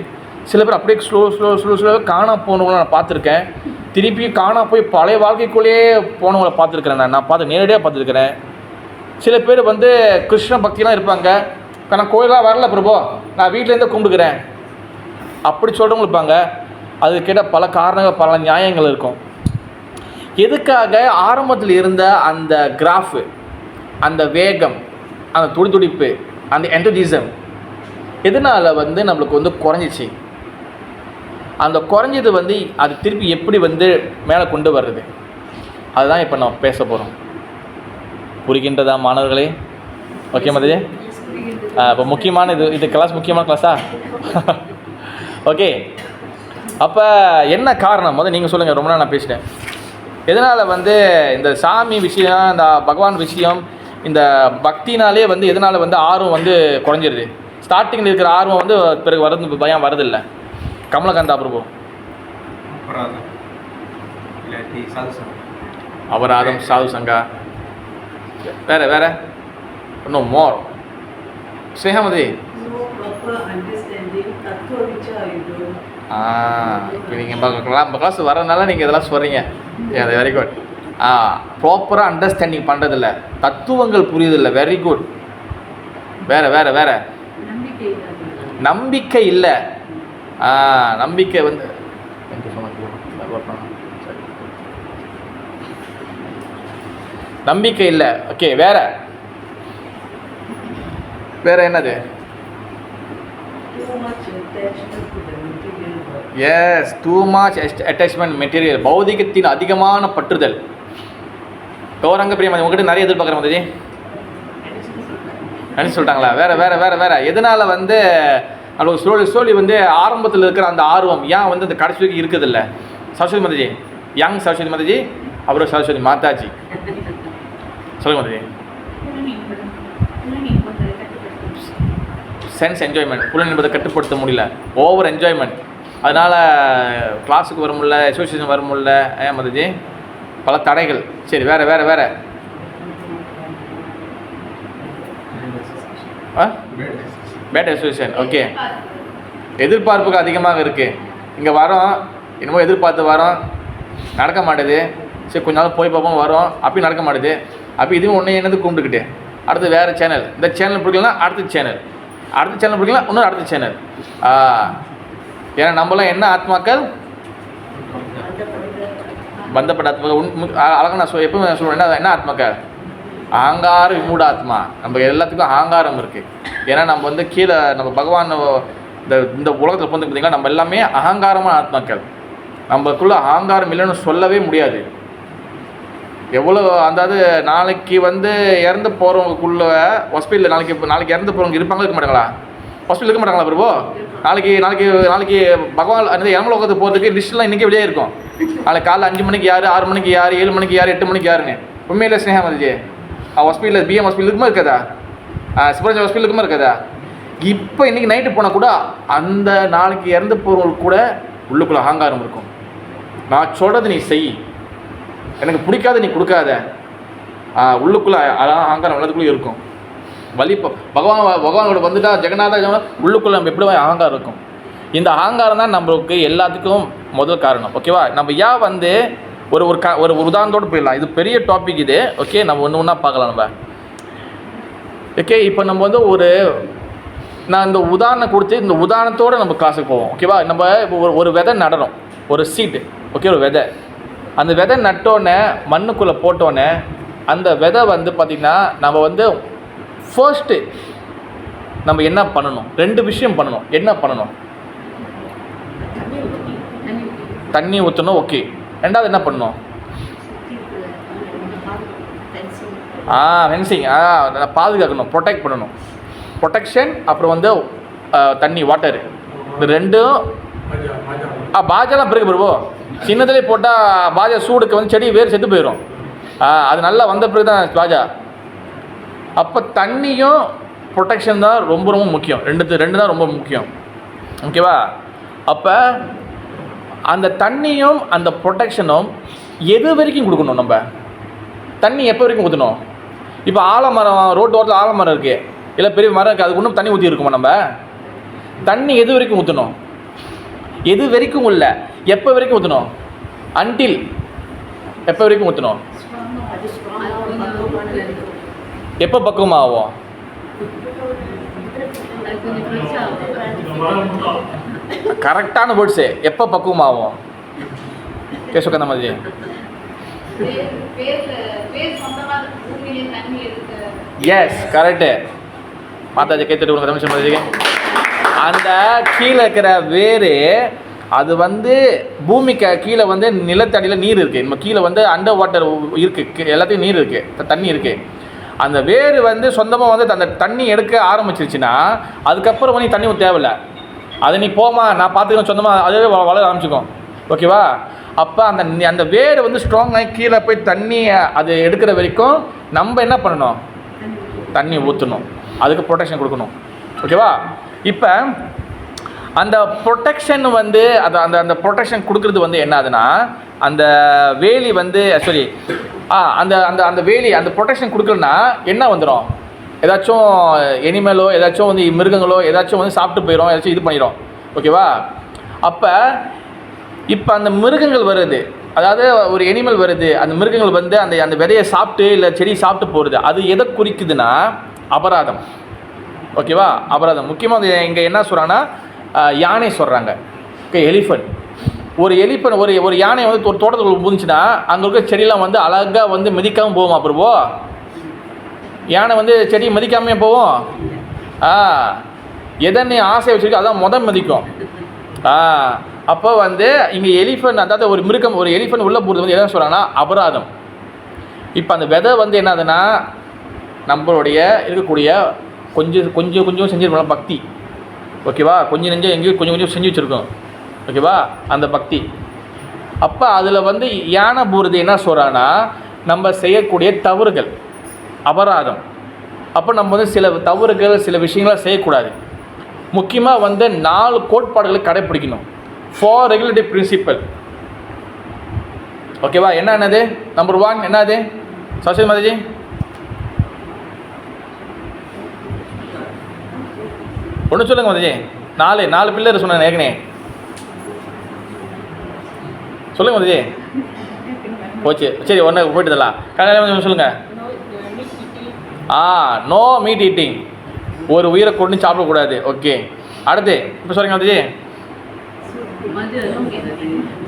சில பேர் அப்படியே ஸ்லோவாக காணா போனவங்கள நான் பார்த்துருக்கேன். திருப்பி காணா போய் பழைய வாழ்க்கைக்குள்ளேயே போனவங்கள பார்த்துருக்குறேன். நான் நேரடியாக பார்த்துருக்குறேன். சில பேர் வந்து கிருஷ்ண பக்திலாம் இருப்பாங்க, நான் கோயிலாக வரல பிரபு, நான் வீட்டிலேருந்து கும்பிடுக்கிறேன் அப்படி சொல்கிறவங்க இருப்பாங்க. அது கேட்ட பல காரணங்கள் பல நியாயங்கள் இருக்கும். எதுக்காக ஆரம்பத்தில் இருந்த அந்த கிராஃபு, அந்த வேகம், அந்த துடிப்பு, அந்த என்தூசிசம் எதனால் வந்து நம்மளுக்கு வந்து குறைஞ்சிச்சு? அந்த குறைஞ்சது வந்து அது திருப்பி எப்படி வந்து மேலே கொண்டு வர்றது, அதுதான் இப்போ நம்ம பேச போகிறோம். புரிகின்றதா மாணவர்களே? ஓகே மதே? இப்போ முக்கியமான இது கிளாஸ் முக்கியமான கிளாஸா? ஓகே. அப்போ என்ன காரணம் முதல் நீங்கள் சொல்லுங்கள். ரொம்ப நாள் நான் பேசிட்டேன். எதனால் வந்து இந்த சாமி விஷயம், இந்த பகவான் விஷயம், இந்த பக்தினாலே வந்து எதனால் வந்து ஆர்வம் வந்து குறைஞ்சிருது? ஸ்டார்டிங்கில் இருக்கிற ஆர்வம் வந்து பிறகு பயம் வரதில்லை. கமலகாந்தா பிரபு. அபராதம், சாது சங்கா, வேற இன்னும் மோர் ஸ்னேகாமதி. இப்போ நீங்கள் கிளாஸ் வரதுனால நீங்கள் இதெல்லாம் சொல்கிறீங்க. Very good. ப்ராப்பராக அண்டர்ஸ்டாண்டிங் பண்ணுறதில்ல, தத்துவங்கள் புரியுதில்லை. Very good. வேற நம்பிக்கை இல்லை. நம்பிக்கை வந்து நம்பிக்கை இல்லை. ஓகே. வேற என்னது? Yes, too much attachment material, பௌதிகத்தின் அதிகமான பற்றுதல். கௌரங்க பிரியமா உங்ககிட்ட நிறைய எதிர்பார்க்குற மாதிரி நினச்சி சொல்லிட்டாங்களா? வேறு எதனால் வந்து நம்மளுக்கு ஸ்லோலி வந்து ஆரம்பத்தில் இருக்கிற அந்த ஆர்வம் ஏன் வந்து அந்த கடைசி வரைக்கும் இருக்குதில்ல? சரஸ்வதி மாதாஜி, யங் சரஸ்வதி மாதாஜி, அப்புறம் சரஸ்வதி மாதாஜி, சொல்லுங்க மாதாஜி. சென்ஸ் என்ஜாய்மெண்ட், புலன் என்பதை கட்டுப்படுத்த முடியல, ஓவர் என்ஜாய்மெண்ட். அதனால் கிளாஸுக்கு வர முடியல, அசோசியேஷன் வர முடியல. ஏன் மாதாஜி? பல தடைகள். சரி, வேறு பேட் அசோசியேஷன். ஓகே, எதிர்பார்ப்புகள் அதிகமாக இருக்குது. இங்கே வரோம், என்னமோ எதிர்பார்த்து வரோம், நடக்க மாட்டேது. சரி, கொஞ்ச நாள் போய் பார்ப்போம், வரோம், அப்பயும் நடக்க மாட்டேது. அப்போ இதுவும் ஒன்று என்னது கும்பிட்டுக்கிட்டு அடுத்து வேறு சேனல், இந்த சேனல் பிடிக்கலாம், அடுத்த சேனல் பிடிக்கலாம், இன்னும் அடுத்த சேனல். ஏன்னா நம்மளாம் என்ன ஆத்மாக்கள்? பந்தப்பட்ட ஆத்மாக்கள். அழகாக நான் எப்பவும் சொல்லுவேன், என்ன ஆத்மாக்கள்? அகங்கார விமூட ஆத்மா. நம்ம எல்லாத்துக்கும் அகங்காரம் இருக்குது. ஏன்னா நம்ம வந்து கீழே நம்ம பகவான் இந்த உலகத்தில் வந்து பார்த்திங்கன்னா நம்ம எல்லாமே அகங்காரமான ஆத்மாக்கள். நம்மளுக்குள்ள அகங்காரம் இல்லைன்னு சொல்லவே முடியாது. எவ்வளோ அதாவது நாளைக்கு வந்து இறந்து போகிறவங்களுக்குள்ள ஹாஸ்பிட்டலில் நாளைக்கு இறந்து போகிறவங்க இருப்பாங்களா, இருக்க மாட்டாங்களா? ஹாஸ்பிட்டல் இருக்க மாட்டாங்களா பிரபு? நாளைக்கு பகவான் அந்த யமலோகத்துக்கு போகிறதுக்கு லிஸ்ட்லாம் இன்றைக்கி வெளியே இருக்கும். நாளைக்கு காலைல 5 மணிக்கு யார், 6 மணிக்கு யார், 7 மணிக்கு யார், 8 மணிக்கு யாருன்னு. உண்மையில் ஸ்னேகா மாதாஜி ஹாஸ்பிட்டலில் பிஎம் ஹாஸ்பிட்டல் இருக்குமா இருக்காதா? சிவராஜ் ஹாஸ்பிட்டல் இருக்குமா இருக்காதா? இப்போ இன்றைக்கி நைட்டு போனால் கூட அந்த நாளைக்கு இறந்து போகிறவங்களுக்கு கூட உள்ளுக்குள்ளே அகங்காரம் இருக்கும். நான் சொல்கிறது நீ செய், எனக்கு பிடிக்காத நீ கொடுக்காத. உள்ளுக்குள்ளே அகங்காரம் எல்லாத்துக்குள்ளே இருக்கும். பகவானோட வந்துட்டா ஜெகநாத உள்ளுக்குள்ளே நம்ம எப்படி அகங்காரம் இருக்கும். இந்த அகங்காரம் தான் நம்மளுக்கு எல்லாத்துக்கும் முதல் காரணம். ஓகேவா? நம்ம ஏன் வந்து ஒரு உதாரணத்தோடு போயிடலாம். இது பெரிய டாபிக் இது. ஓகே, நம்ம ஒன்றா பார்க்கலாம் நம்ம. ஓகே, இப்போ நம்ம வந்து நான் இந்த உதாரணம் கொடுத்து இந்த உதாரணத்தோடு நம்ம கிளாஸுக்கு போவோம். ஓகேவா? நம்ம இப்போ ஒரு விதை நடணும், ஒரு சீட்டு. ஓகே, ஒரு விதை. அந்த விதை நட்டோடனே மண்ணுக்குள்ளே போட்டோன்னே அந்த விதை வந்து பார்த்திங்கன்னா நம்ம வந்து ஃபர்ஸ்ட்டு நம்ம என்ன பண்ணணும்? 2 விஷயம் பண்ணணும். என்ன பண்ணணும்? தண்ணி ஊற்றணும். ஓகே, ரெண்டாவது என்ன பண்ணணும்? ஃபென்சிங், பாதுகாக்கணும், ப்ரொடெக்ட் பண்ணணும். ப்ரொடெக்ஷன், அப்புறம் வந்து தண்ணி, வாட்டரு, இது 2ம். பாஜெல்லாம் பிறகு பிறகு சின்னதுலேயே போட்டால் பாஜா சூடுக்கு வந்து செடி வேறு செத்து போயிடும். அது நல்லா வந்த பிறகு தான் பாஜா. அப்போ தண்ணியும் ப்ரொடெக்ஷன் தான் ரொம்ப ரொம்ப முக்கியம். ரெண்டு தான் ரொம்ப முக்கியம். ஓகேவா? அப்போ அந்த தண்ணியும் அந்த ப்ரொடெக்ஷனும் எது வரைக்கும் கொடுக்கணும்? நம்ம தண்ணி எப்போ வரைக்கும் ஊற்றணும்? இப்போ ஆலமரம், ரோட்டு ஓரத்தில் ஆலமரம் இருக்குது, இல்லை பெரிய மரம் இருக்குது, அதுக்கு இன்னும் தண்ணி ஊற்றி இருக்குமா? நம்ம தண்ணி எது வரைக்கும் ஊற்றணும்? எது வரைக்கும் இல்லை, எப்போ வரைக்கும் ஊற்றணும்? அன்டில் எப்போ வரைக்கும் ஊற்றணும்? எப்போ பக்குவமாகும்? கரெக்டான வேர்ட்ஸு. எப்போ பக்குவமாகும்? கேசுக்கந்த மாதிரி. S, correct. மாதாஜி கைத்தட்டு கொடுங்க தமிழ் மாதாஜிக்கு. அந்த கீழே இருக்கிற வேறு அது வந்து பூமிக்கு கீழே வந்து நிலத்தடியில் நீர் இருக்குது. நம்ம கீழே வந்து அண்டர் வாட்டர் இருக்குது, எல்லாத்தையும் நீர் இருக்குது, தண்ணி இருக்குது. அந்த வேறு வந்து சொந்தமாக வந்து அந்த தண்ணி எடுக்க ஆரம்பிச்சிருச்சுன்னா அதுக்கப்புறம் வந்து தண்ணி தேவையில்லை. அதை நீ போமா, நான் பார்த்துக்கணும், சொந்தமாக அதுவே வளர ஆரம்பிச்சிக்கும். ஓகேவா? அப்போ அந்த வேறு வந்து ஸ்ட்ராங்காகி கீழே போய் தண்ணி அது எடுக்கிற வரைக்கும் நம்ம என்ன பண்ணணும்? தண்ணி ஊற்றணும், அதுக்கு ப்ரொடெக்ஷன் கொடுக்கணும். ஓகேவா? இப்போ அந்த ப்ரொடெக்ஷன் வந்து அந்த ப்ரொடெக்ஷன் கொடுக்குறது வந்து என்ன ஆகுதுன்னா, அந்த வேலி வந்து அந்த வேலி அந்த ப்ரொடெக்ஷன் கொடுக்கலன்னா என்ன வந்துடும்? ஏதாச்சும் எனிமலோ ஏதாச்சும் வந்து மிருகங்களோ ஏதாச்சும் வந்து சாப்பிட்டு போயிடும், ஏதாச்சும் இது பண்ணிடும். ஓகேவா? அப்போ இப்போ அந்த மிருகங்கள் வருது, அதாவது ஒரு எனிமல் வருது, அந்த மிருகங்கள் வந்து அந்த விதையை சாப்பிட்டு இல்லை செடி சாப்பிட்டு போகிறது, அது எதை குறிக்குதுன்னா அபராதம். ஓகேவா? அபராதம். முக்கியமாக இங்கே என்ன சொல்கிறாங்கன்னா யானை சொல்கிறாங்க. Okay, elephant. ஒரு யானை வந்து ஒரு தோட்டத்துக்குள்ள புந்துச்சுன்னா அங்கே இருக்க செடியெலாம் வந்து அழகாக வந்து மிதிக்காமல் போவோம். அப்புறமோ யானை வந்து செடி மதிக்காமே போவோம். எதை நீ ஆசை வச்சுருக்கோ அதான் மதிக்கும். அப்போ வந்து இங்கே எலிஃபண்ட், அதாவது ஒரு மிருகம், ஒரு எலிஃபண்ட் உள்ளே போகிறது வந்து எதை சொல்கிறாங்கன்னா அபராதம். இப்போ அந்த விதை வந்து என்னதுன்னா நம்மளுடைய இருக்கக்கூடிய கொஞ்சம் கொஞ்சம் கொஞ்சம் செஞ்சுருக்கோம் பக்தி, ஓகேவா? கொஞ்சம் நெஞ்சம் எங்கேயும் கொஞ்சம் கொஞ்சம் செஞ்சு வச்சுருக்கோம், ஓகேவா? அந்த பக்தி. அப்போ அதில் வந்து ஞான பூர்த்தி என்ன சொல்கிறான்னா, நம்ம செய்யக்கூடிய தவறுகள், அபராதம். அப்போ நம்ம வந்து சில தவறுகள், சில விஷயங்களை செய்யக்கூடாது. முக்கியமாக வந்து 4 கோட்பாடுகளை கடைப்பிடிக்கணும். 4 ரெகுலேட்டிவ் பிரின்சிபல், ஓகேவா? என்னது? நம்பர் 1 என்னது சரஸ்வதி மாதாஜி? ஒன்று சொல்லுங்க மாதாஜி. 4 பில்லர் சொன்னேன் ஏற்கனவே, சொல்லுங்க மாதாஜி. போச்சு, சரி ஒன்று போயிட்டுதெல்லாம் கல்யாணம் சொல்லுங்கள். நோ மீட் ஈட்டிங், ஒரு உயிரை கொண்டு சாப்பிடக்கூடாது, ஓகே. அடுத்து இப்போ சொல்லுங்க மாதாஜி.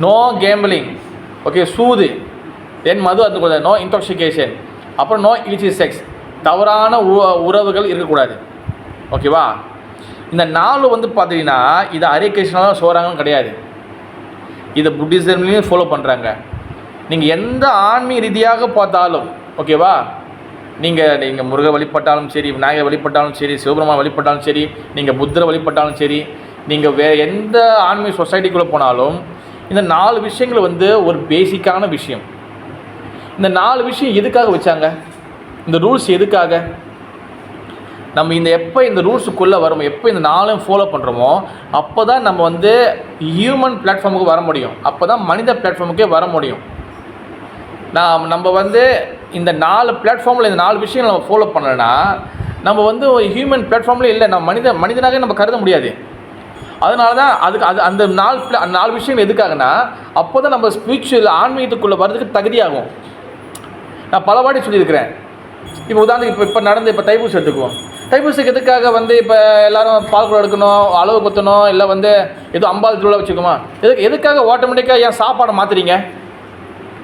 நோ கேம்பிளிங், ஓகே, சூது. தென் மது அருந்தக்கூடாது, நோ இன்டாக்சிகேஷன். அப்புறம் நோ இலிசிட் செக்ஸ், தவறான உறவுகள் இருக்கக்கூடாது, ஓகேவா? இந்த 4 வந்து பார்த்தீங்கன்னா இது ஹரே கிருஷ்ணா தான் சொல்கிறாங்கன்னு கிடையாது, இதை புத்திசம்லேயும் ஃபாலோ பண்ணுறாங்க. நீங்கள் எந்த ஆன்மீக ரீதியாக பார்த்தாலும், ஓகேவா? நீங்கள் முருகை வழிபட்டாலும் சரி, விநாயகர் வழிபட்டாலும் சரி, சிவபெருமான் வழிபட்டாலும் சரி, நீங்கள் புத்தரை வழிபட்டாலும் சரி, நீங்கள் வேறு எந்த ஆன்மீக சொசைட்டிக்குள்ளே போனாலும் இந்த 4 விஷயங்கள் வந்து ஒரு பேசிக்கான விஷயம். இந்த 4 விஷயம் எதுக்காக வச்சாங்க? இந்த ரூல்ஸ் எதுக்காக? நம்ம எப்போ இந்த ரூல்ஸுக்குள்ளே வரோமோ, எப்போ இந்த 4 ஃபாலோ பண்ணுறோமோ, அப்போ தான் நம்ம வந்து ஹியூமன் பிளாட்ஃபார்முக்கு வர முடியும், அப்போ தான் மனித பிளாட்ஃபார்முக்கே வர முடியும். நம்ம வந்து இந்த 4 பிளாட்ஃபார்மில் இந்த 4 விஷயங்கள் நம்ம ஃபாலோ பண்ணலைன்னா நம்ம வந்து ஹியூமன் பிளாட்ஃபார்மில் இல்லை, நம்ம மனிதனாக நம்ம கருத முடியாது. அதனால தான் அந்த 4 விஷயங்கள் எதுக்காகனா, அப்போ தான் நம்ம ஸ்பிரிச்சுவல் ஆன்மீகத்துக்குள்ளே வர்றதுக்கு தகுதியாகும். நான் பல வாட்டி சொல்லியிருக்கிறேன். இப்போ உதாரணத்துக்கு இப்போ நடந்து இப்போ தைப்பூசம் எடுத்துக்குவோம். தைப்பூசத்துக்கு எதுக்காக வந்து இப்போ எல்லோரும் பால் குடம் எடுக்கணும், அளவு குத்தணும், இல்லை வந்து எதுவும் அம்பாள் திருவிழா வச்சுக்கோமா? எதுக்காக ஆட்டோமேட்டிக்காக ஏன் சாப்பாடை மாற்றுறீங்க?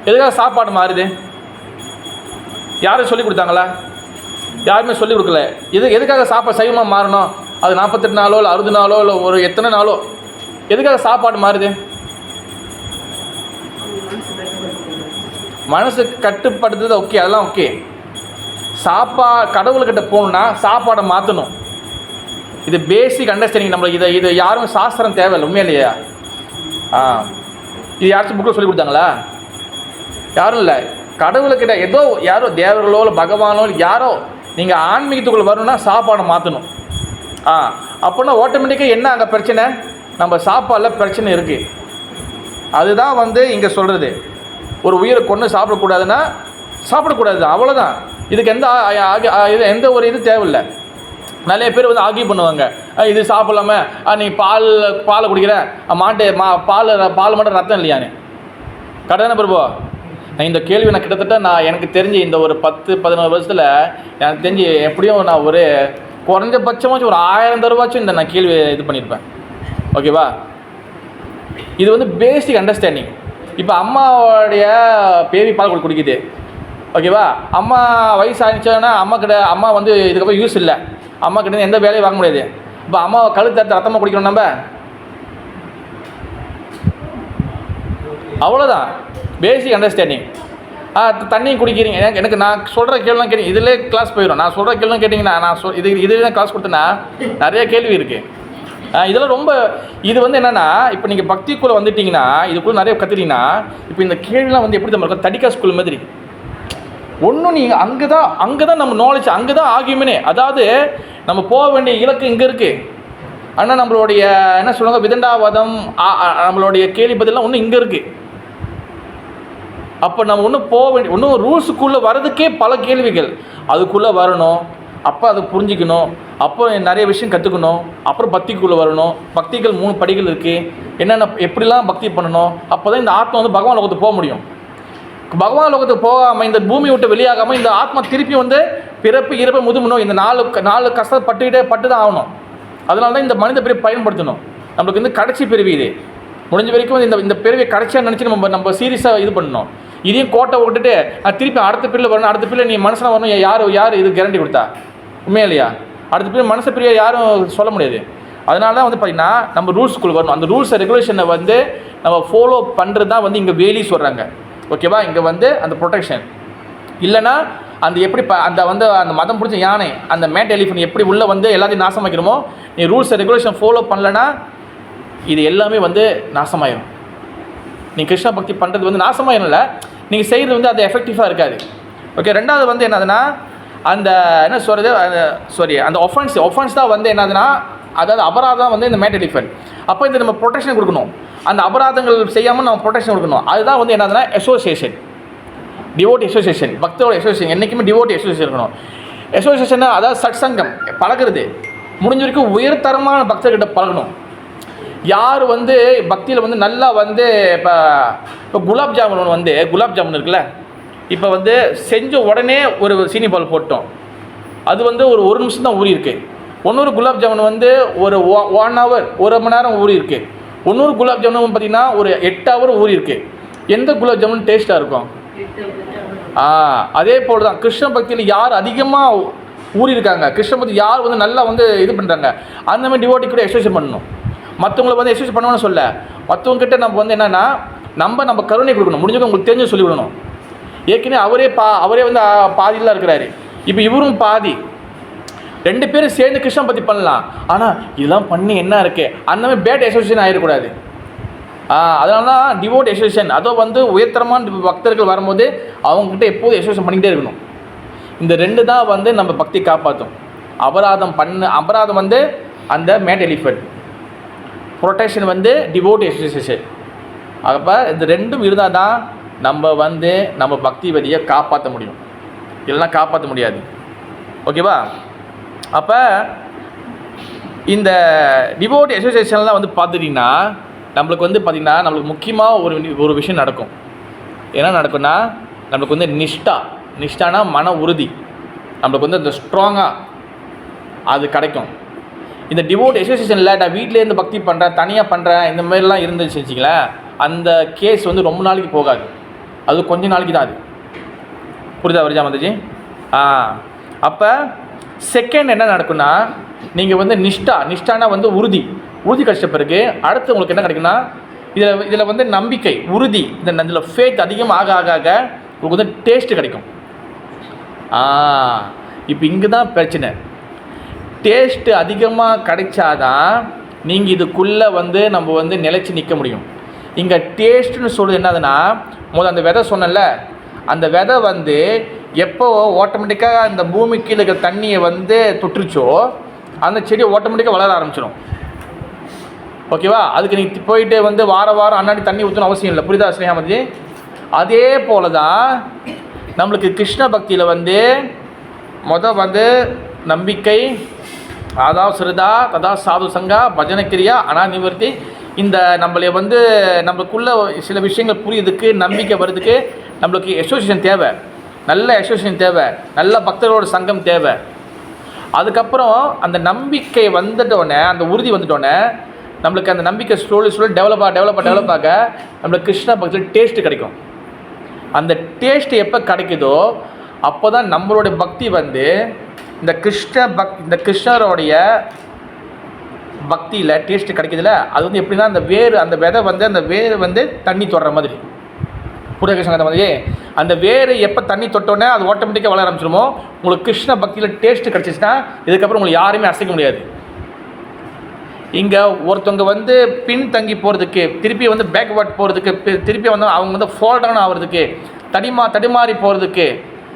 எதுக்காக சாப்பாடு மாறுது? யாரும் சொல்லிக் கொடுத்தாங்களா? யாருமே சொல்லிக் கொடுக்கல. எதுக்காக சாப்பாடு சைவமாக மாறணும்? அது 48 நாளோ இல்லை 60 நாளோ இல்லை ஒரு எத்தனை நாளோ, எதுக்காக சாப்பாடு மாறுது? மனசு கட்டுப்படுத்துறது ஓகே, அதெல்லாம் ஓகே. கடவுள்கிட்ட போகணுன்னா சாப்பாடை மாற்றணும். இது பேசிக் அண்டர்ஸ்டாண்டிங். நம்மளுக்கு இதை யாரும் சாஸ்திரம் தேவையில்லை, உண்மையா இல்லையா? இது யாராச்சும் புக்கில் சொல்லி கொடுத்தாங்களா? யாரும் இல்லை. கடவுள்கிட்ட யாரோ தேவர்களோ இல்லை பகவானோ யாரோ, நீங்கள் ஆன்மீகத்துக்குள்ளே வரணும்னா சாப்பாடை மாற்றணும். அப்போனா ஆட்டோமேட்டிக்காக என்ன அங்கே பிரச்சனை? நம்ம சாப்பாடில் பிரச்சனை இருக்குது. அதுதான் வந்து இங்கே சொல்கிறது. ஒரு உயிரை கொண்டு சாப்பிடக்கூடாதுன்னா சாப்பிடக்கூடாது, அவ்வளோதான். இதுக்கு எந்த ஒரு இது தேவையில்லை. நிறைய பேர் வந்து ஆர்கியூ பண்ணுவாங்க, இது சாப்பிடலாமல் நீ பாலை குடிக்கிற பால் மட்டும் ரத்தம் இல்லையான்னு. கரெக்டான பிரபு? இந்த கேள்வி நான் கிட்டத்தட்ட எனக்கு தெரிஞ்சு இந்த ஒரு 10-11 வருஷத்தில் எனக்கு தெரிஞ்சு எப்படியும் நான் ஒரு குறைஞ்சபட்சமாச்சும் ஒரு 1000 தடவாச்சும் இந்த நான் கேள்வி இது பண்ணியிருப்பேன், ஓகேவா? இது வந்து பேசிக் அண்டர்ஸ்டாண்டிங். இப்போ அம்மாவோடைய பேபி பால் குடிக்குது, ஓகேவா? அம்மா வயசாகிடுச்சோன்னா அம்மா வந்து இதுக்கப்புறம் யூஸ் இல்லை, அம்மா கிட்ட எந்த வேலையும் வாங்க முடியாது. இப்போ அம்மா கழுத்து ரத்தமாக குடிக்கணும் நம்ம, அவ்வளோதான் பேசிக் அண்டர்ஸ்டாண்டிங். தண்ணி குடிக்கிறீங்க, எனக்கு நான் சொல்கிற கேள்விலாம் கேட்டீங்க, இதிலே கிளாஸ் போயிடும். நான் சொல்கிற கேள்விலாம் கேட்டிங்கன்னா நான் இதிலே தான் கிளாஸ் கொடுத்தேன்னா நிறைய கேள்வி இருக்குது. இதெல்லாம் ரொம்ப இது வந்து என்னென்னா, இப்போ நீங்கள் பக்திக்குள்ளே வந்துட்டிங்கன்னா இதுக்குள்ளே நிறைய கற்றுட்டிங்கன்னா, இப்போ இந்த கேள்விலாம் வந்து எப்படி நம்ம இருக்கும், தடிக்கா ஸ்கூல் மாதிரி ஒன்றும் நீங்கள் அங்கே தான் நம்ம நாலேஜ், அங்கே தான் ஆகியுமே. அதாவது நம்ம போக வேண்டிய இலக்கு இங்கே இருக்குது. ஆனால் நம்மளுடைய என்ன சொல்லுவாங்க, விதண்டாவாதம், நம்மளுடைய கேள்வி பதிலாம் ஒன்றும் இங்கே இருக்குது. அப்போ நம்ம ஒன்றும் ரூல்ஸுக்குள்ளே வர்றதுக்கே பல கேள்விகள். அதுக்குள்ளே வரணும், அப்போ அதை புரிஞ்சிக்கணும், அப்போ நிறைய விஷயம் கற்றுக்கணும், அப்புறம் பக்திக்குள்ளே வரணும். பக்திகள் 3 படிகள் இருக்குது. என்னென்ன எப்படிலாம் பக்தி பண்ணணும், அப்போ தான் இந்த ஆத்மா வந்து பகவான் லோகத்துக்கு போக முடியும். பகவான் லோகத்துக்கு போகாமல், இந்த பூமி விட்டு வெளியாகாமல் இந்த ஆத்மா திருப்பி வந்து பிறப்பு இறப்பு முதுமணும், இந்த 4 கஷ்டப்பட்டு தான் ஆகணும். அதனால தான் இந்த மனித பிறவி பயன்படுத்தணும். நம்மளுக்கு வந்து கடைசி பிறவி இது. முடிஞ்ச வரைக்கும் இந்த பிறவியை கடைசியாக நினச்சி நம்ம சீரியஸாக இது பண்ணணும். இதையும் கோட்டை விட்டுட்டு திருப்பி அடுத்த பிள்ளை வரணும், அடுத்த பிள்ளை நீ மனசில் வரணும், யார் இது கேரண்டி கொடுத்தா? உண்மையா இல்லையா? அடுத்த பிள்ளை மனசை பிரியா யாரும் சொல்ல முடியாது. அதனால தான் வந்து பார்த்திங்கன்னா நம்ம ரூல்ஸ்குள்ளே வரணும். அந்த ரூல்ஸ் ரெகுலேஷனை வந்து நம்ம ஃபாலோ பண்ணுறது தான் வந்து இங்கே வேலி சொல்கிறாங்க, ஓகேவா? இங்கே வந்து அந்த ப்ரொடெக்ஷன் இல்லைன்னா அந்த எப்படி அந்த வந்து அந்த மதம் பிடிச்ச யானை, அந்த மேட் எலிஃபண்ட் எப்படி உள்ளே வந்து எல்லாத்தையும் நாசமாக்கிறோமோ, நீ ரூல்ஸ் ரெகுலேஷன் ஃபாலோ பண்ணலன்னா இது எல்லாமே வந்து நாசமாயிடும். நீங்கள் கிருஷ்ண பக்தி பண்ணுறது வந்து நாசமாயிடும் இல்லை, நீங்கள் செய்கிறது வந்து அது எஃபெக்டிவாக இருக்காது. ஓகே. ரெண்டாவது வந்து என்னதுன்னா அந்த என்ன சொல்கிறது அந்த ஒஃபென்ஸ் தான் வந்து என்னதுன்னா, அதாவது அபராதம் வந்து இந்த மேட் எலிஃபண்ட். அப்போ இந்த நம்ம ப்ரொடெக்ஷன் கொடுக்கணும், அந்த அபராதங்கள் செய்யாமல் நம்ம ப்ரொடெக்ஷன் கொடுக்கணும். அதுதான் வந்து என்னதுன்னா அசோசியேஷன், டிவோட்டி அசோசியேஷன், பக்தோட அசோசியேஷன். என்றைக்குமே டிவோட்டி அசோசியேஷன் இருக்கணும். அசோசியேஷன்னா அதாவது சட்சங்கம், பழகிறது. முடிஞ்ச வரைக்கும் உயர்தரமான பக்தர்கிட்ட பழகணும். யார் வந்து பக்தியில் வந்து நல்லா வந்து இப்போ குலாப் ஜாமுன் இருக்குல்ல, இப்போ வந்து செஞ்ச உடனே ஒரு சீனி பால் போட்டோம், அது வந்து ஒரு நிமிஷம் தான் ஊறி இருக்குது. இன்னொரு குலாப் ஜாமுன் வந்து ஒரு 1 hour, 1 மணி நேரம் ஊறி இருக்குது. இன்னொரு குலாப் ஜாமுன் பார்த்திங்கன்னா ஒரு 8 hour ஊறி இருக்குது. எந்த குலாப் ஜாமுன் டேஸ்ட்டாக இருக்கும்? அதே போல் தான் கிருஷ்ண பக்தியில் யார் அதிகமாக ஊறி இருக்காங்க, கிருஷ்ண பக்தி யார் வந்து நல்லா வந்து இது பண்ணுறாங்க, அந்த மாதிரி டிவோட்டி கூட எக்ஸசைஸ் பண்ணணும். மற்றவங்களை வந்து எக்ஸசைஸ் பண்ணணும்னு சொல்ல, மற்றவங்ககிட்ட நம்ம வந்து என்னென்னா நம்ம கருணை கொடுக்கணும். முடிஞ்சவங்க உங்களுக்கு தெரிஞ்சு சொல்லிவிடணும். ஏற்கனவே அவரே வந்து பாதியில் இருக்கிறாரு, இப்போ இவரும் பாதி, 2 பேரும் சேர்ந்து கிருஷ்ண பக்தி பண்ணலாம். ஆனால் இதெல்லாம் பண்ணி என்ன இருக்குது, அந்த மாதிரி பேட் அசோசியேஷன் ஆகிடக்கூடாது. அதனால தான் டிவோட் அசோசியேஷன், அதோ வந்து உயர்தரமான பக்தர்கள் வரும்போது அவங்ககிட்ட எப்போதும் அசோசியேஷன் பண்ணிக்கிட்டே இருக்கணும். இந்த 2 தான் வந்து நம்ம பக்தி காப்பாற்றும். அபராதம் வந்து அந்த மேட் எலிஃபண்ட், ப்ரொடெக்ஷன் வந்து டிவோட் அசோசியேஷன். அப்போ இந்த 2ம் இருந்தால் தான் நம்ம வந்து நம்ம பக்தி வழியை காப்பாற்ற முடியும், இல்லைன்னா காப்பாற்ற முடியாது. ஓகேவா? அப்போ இந்த டிவோட் அசோசியேஷன்லாம் வந்து பார்த்துட்டிங்கன்னா நம்மளுக்கு வந்து பார்த்திங்கன்னா நம்மளுக்கு முக்கியமாக ஒரு விஷயம் நடக்கும். என்ன நடக்கும்னா, நம்மளுக்கு வந்து நிஷ்டானா மன உறுதி, நம்மளுக்கு வந்து அந்த ஸ்ட்ராங்காக அது கிடைக்கும். இந்த டிவோட் அசோசியேஷனில் நான் வீட்டிலேருந்து பக்தி பண்ணுறேன், தனியாக பண்ணுறேன், இந்த மாதிரிலாம் இருந்துச்சு வச்சிங்களேன், அந்த கேஸ் வந்து ரொம்ப நாளைக்கு போகாது, அது கொஞ்ச நாளைக்கு தான். அது புரியுதா வருஜா மந்தஜி? அப்போ செகண்ட் என்ன நடக்கும்னா, நீங்கள் வந்து நிஷ்டானா வந்து உறுதி கிடைச்ச பிறகு அடுத்து உங்களுக்கு என்ன கிடைக்குன்னா, இதில் வந்து நம்பிக்கை, உறுதி, இதில் ஃபேத் அதிகமாக ஆக உங்களுக்கு வந்து டேஸ்ட்டு கிடைக்கும். இப்போ இங்கே தான் பிரச்சனை. டேஸ்ட்டு அதிகமாக கிடைச்சாதான் நீங்கள் இதுக்குள்ளே வந்து நம்ம வந்து நிலைச்சி நிற்க முடியும். இங்கே டேஸ்ட்டுன்னு சொல்கிறது என்னதுன்னா, அந்த விதை சொன்னல, அந்த விதை வந்து எப்போ ஆட்டோமேட்டிக்காக அந்த பூமி கீழே இருக்கிற தண்ணியை வந்து தொற்றுச்சோ அந்த செடி ஆட்டோமேட்டிக்காக வளர ஆரம்பிச்சிடும். ஓகேவா? அதுக்கு நீ போயிட்டு வந்து வாரம் அன்னாடி தண்ணி ஊற்றணும் அவசியம் இல்லை. புரியுதா ஸ்ரீஹாமதி? அதே போல தான் நம்மளுக்கு கிருஷ்ண பக்தியில் வந்து வந்து நம்பிக்கை, அதாவது ஸ்ரதா ததா சாது சங்கா பஜனக்கிரியா அனாநிவர்த்தி. இந்த நம்மளை வந்து நம்மளுக்குள்ள சில விஷயங்கள் புரியுறதுக்கு, நம்பிக்கை வர்றதுக்கு நம்மளுக்கு அசோசியேஷன் தேவை, நல்ல அசோசியேஷன் தேவை, நல்ல பக்தர்களோட சங்கம் தேவை. அதுக்கப்புறம் அந்த நம்பிக்கை வந்துட்டோடனே, அந்த உறுதி வந்துட்டோடனே நம்மளுக்கு அந்த நம்பிக்கை ஸ்லோலி டெவலப் ஆக நம்மளுக்கு கிருஷ்ண பக்தியில் டேஸ்ட்டு கிடைக்கும். அந்த டேஸ்ட்டு எப்போ கிடைக்குதோ அப்போ தான் நம்மளுடைய பக்தி வந்து இந்த கிருஷ்ணருடைய பக்தியில் டேஸ்ட்டு கிடைக்குதுல்ல, அது வந்து எப்படின்னா அந்த விதை வந்து அந்த வேர் வந்து தண்ணி தொடுற மாதிரி. புரிய கிருஷ்ண மாதிரி அந்த வேர் எப்போ தண்ணி தொட்டோன்னே அது ஆட்டோமேட்டிக்காக வளர ஆரம்பிச்சிடுமோ, உங்களுக்கு கிருஷ்ண பக்தியில் டேஸ்ட்டு கிடச்சிச்சுன்னா இதுக்கப்புறம் உங்களுக்கு யாருமே அசைக்க முடியாது. இங்கே ஒருத்தவங்க வந்து பின் தங்கி போகிறதுக்கு, திருப்பி வந்து பேக்வேர்ட் போகிறதுக்கு, திருப்பி வந்து அவங்க வந்து ஃபால் டவுன் ஆகிறதுக்கு, தடுமாறி போகிறதுக்கு,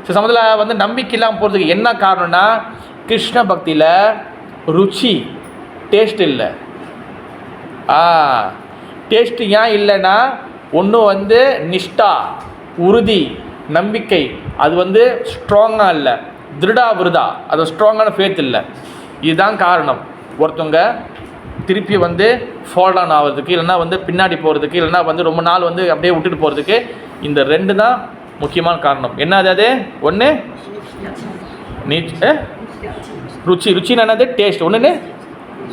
சில சமயத்தில் வந்து நம்பிக்கை இல்லாமல் போகிறதுக்கு என்ன காரணம்னா, கிருஷ்ண பக்தியில் ருச்சி, டேஸ்ட் இல்லை. டேஸ்ட்டு ஏன் இல்லைன்னா, ஒன்று வந்து நிஷ்டா, உறுதி, நம்பிக்கை, அது வந்து ஸ்ட்ராங்காக இல்லை, விருதா, அது ஸ்ட்ராங்கான ஃபேத் இல்லை. இதுதான் காரணம் ஒருத்தவங்க திருப்பி வந்து ஃபால் டவுன் ஆகிறதுக்கு, இல்லைனா வந்து பின்னாடி போகிறதுக்கு, இல்லைனா வந்து ரொம்ப நாள் வந்து அப்படியே விட்டுட்டு போகிறதுக்கு. இந்த 2 தான் முக்கியமான காரணம். என்னது அது? ஒன்று ருச்சின்னு என்னது? டேஸ்ட். ஒன்று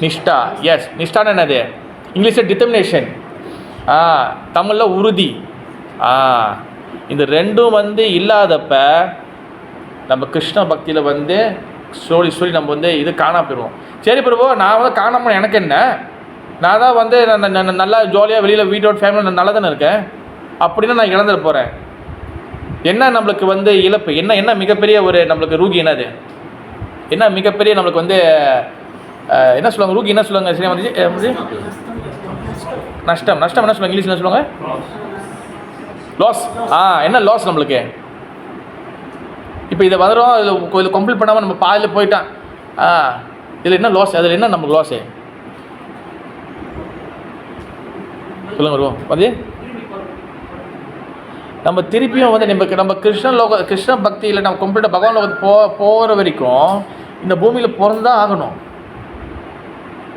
நிஷ்டா. எஸ், நிஷ்டான்னு என்னது? இங்கிலீஷில் டிட்டர்மினேஷன், தமிழில் உறுதி. இந்த 2ம் வந்து இல்லாதப்ப நம்ம கிருஷ்ண பக்தியில் வந்து சொல்லி நம்ம வந்து இது காணாம போயிடுவோம். சரி பிரபு, நான் வந்து காணாமல் எனக்கு என்ன, நான் தான் வந்து நல்லா ஜாலியாக வெளியில் வீட்டோட ஃபேமிலியில் நல்லா தானே இருக்கேன், அப்படின்னா நான் இழந்துட போகிறேன். என்ன நம்மளுக்கு வந்து இழப்பு, என்ன மிகப்பெரிய ஒரு நம்மளுக்கு ரூகி என்னது, என்ன மிகப்பெரிய நம்மளுக்கு வந்து என்ன சொல்லுவாங்க, ரூகி என்ன சொல்லுவாங்க, சரியா வந்து நஷ்டம் என்ன சொல்லுவாங்க, இங்கிலீஷ் என்ன சொல்லுவாங்க, லாஸ். என்ன லாஸ் நம்மளுக்கு. இப்போ இதை வந்துடும், இதில் கம்ப்ளீட் பண்ணாமல் நம்ம பாதியில் போயிட்டான், இதில் என்ன லாஸ், அதில் என்ன நமக்கு லாஸு சொல்லுங்க வருவோம். அது நம்ம திருப்பியும் வந்து நம்ம கிருஷ்ண பக்தியில் நம்ம கம்ப்ளீட்டாக பகவான் லோகத்துக்கு போகிற வரைக்கும் இந்த பூமியில் பிறந்துதான் ஆகணும்.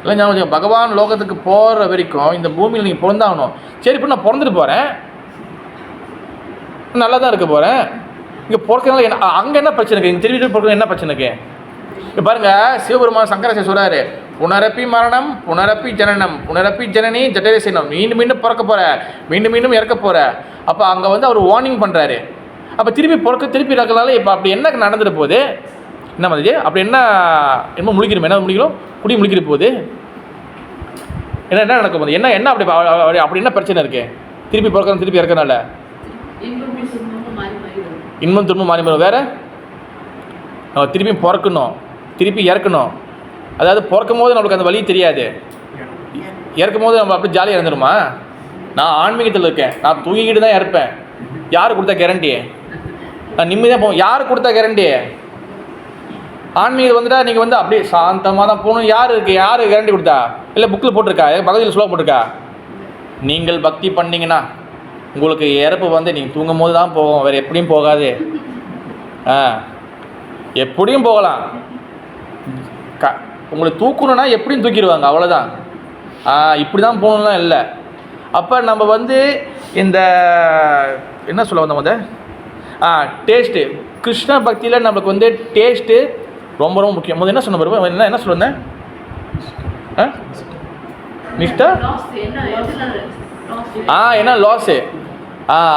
இல்லை ஞாபகம், பகவான் லோகத்துக்கு போகிற வரைக்கும் இந்த பூமியில் நீங்கள் பிறந்தாகணும். சரி, இப்போ நான் பிறந்துட்டு போகிறேன், நல்லா தான் இருக்க போகிறேன், இங்கே பிறக்கிறதுனால என்ன, அங்கே என்ன பிரச்சனை இருக்குது, இங்கே திருப்பி பிறக்கிறது என்ன பிரச்சனை இருக்குது. இப்போ பாருங்கள், சிவபெருமான் சங்கராச்சாரியர் சொல்கிறாரு, புனரப்பி மரணம் புனரப்பி ஜனனம் புனரப்பி ஜனனி ஜட்டரே செய்யணும், மீண்டும் மீண்டும் பிறக்க போகிற, மீண்டும் இறக்க போகிற. அப்போ அங்கே வந்து அவர் வார்னிங் பண்ணுறாரு. அப்போ திருப்பி இறக்கனால இப்போ அப்படி என்ன நடந்துட்டு போகுது, என்ன மாதிரி அப்படி என்ன முழிக்கிறோம், என்ன முழிக்கிறோம், குடி முழிக்கிற போகுது, என்ன நடக்க போகுது, என்ன அப்படி என்ன பிரச்சனை இருக்குது, திருப்பி பிறக்கணும் திருப்பி இறக்கனால இன்பம் துன்பம் மாறி வரும். வேறு நம்ம திருப்பி பிறக்கணும் திருப்பி இறக்கணும். அதாவது பிறக்கும் போது நம்மளுக்கு அந்த வழி தெரியாது, இறக்கும் போது நம்ம அப்படி ஜாலியாக இறந்துருமா. நான் ஆன்மீகத்தில் இருக்கேன், நான் தூங்கிக்கிட்டு தான் இறப்பேன், யார் கொடுத்தா கேரண்டி, நான் நிம்மதியாக போவோம், யார் கொடுத்தா கேரண்டி. ஆன்மீகம் வந்துட்டா நீங்கள் வந்து அப்படியே சாந்தமாக தான் போகணும், யார் கேரண்டி கொடுத்தா, இல்லை புக்கில் போட்டிருக்கா, பகவதியில் ஸ்லோகம் போட்டிருக்கா. நீங்கள் பக்தி பண்ணிங்கன்னா உங்களுக்கு இறப்பு வந்து நீங்கள் தூங்கும் போது தான் போகும், வேறு எப்படியும் போகாது. எப்படியும் போகலாம், உங்களை தூக்கணுன்னா எப்படியும் தூக்கிடுவாங்க, அவ்வளோதான். இப்படி தான் போகணும்லாம் இல்லை. அப்போ நம்ம வந்து இந்த என்ன சொல்ல வந்தோம் வந்து டேஸ்ட்டு, கிருஷ்ண பக்தியில் நம்மளுக்கு வந்து டேஸ்ட்டு ரொம்ப ரொம்ப முக்கியம். முதல்ல என்ன சொன்ன பாருங்க, என்ன சொல்லுவேன், நிஷ்டா என்ன லாஸு.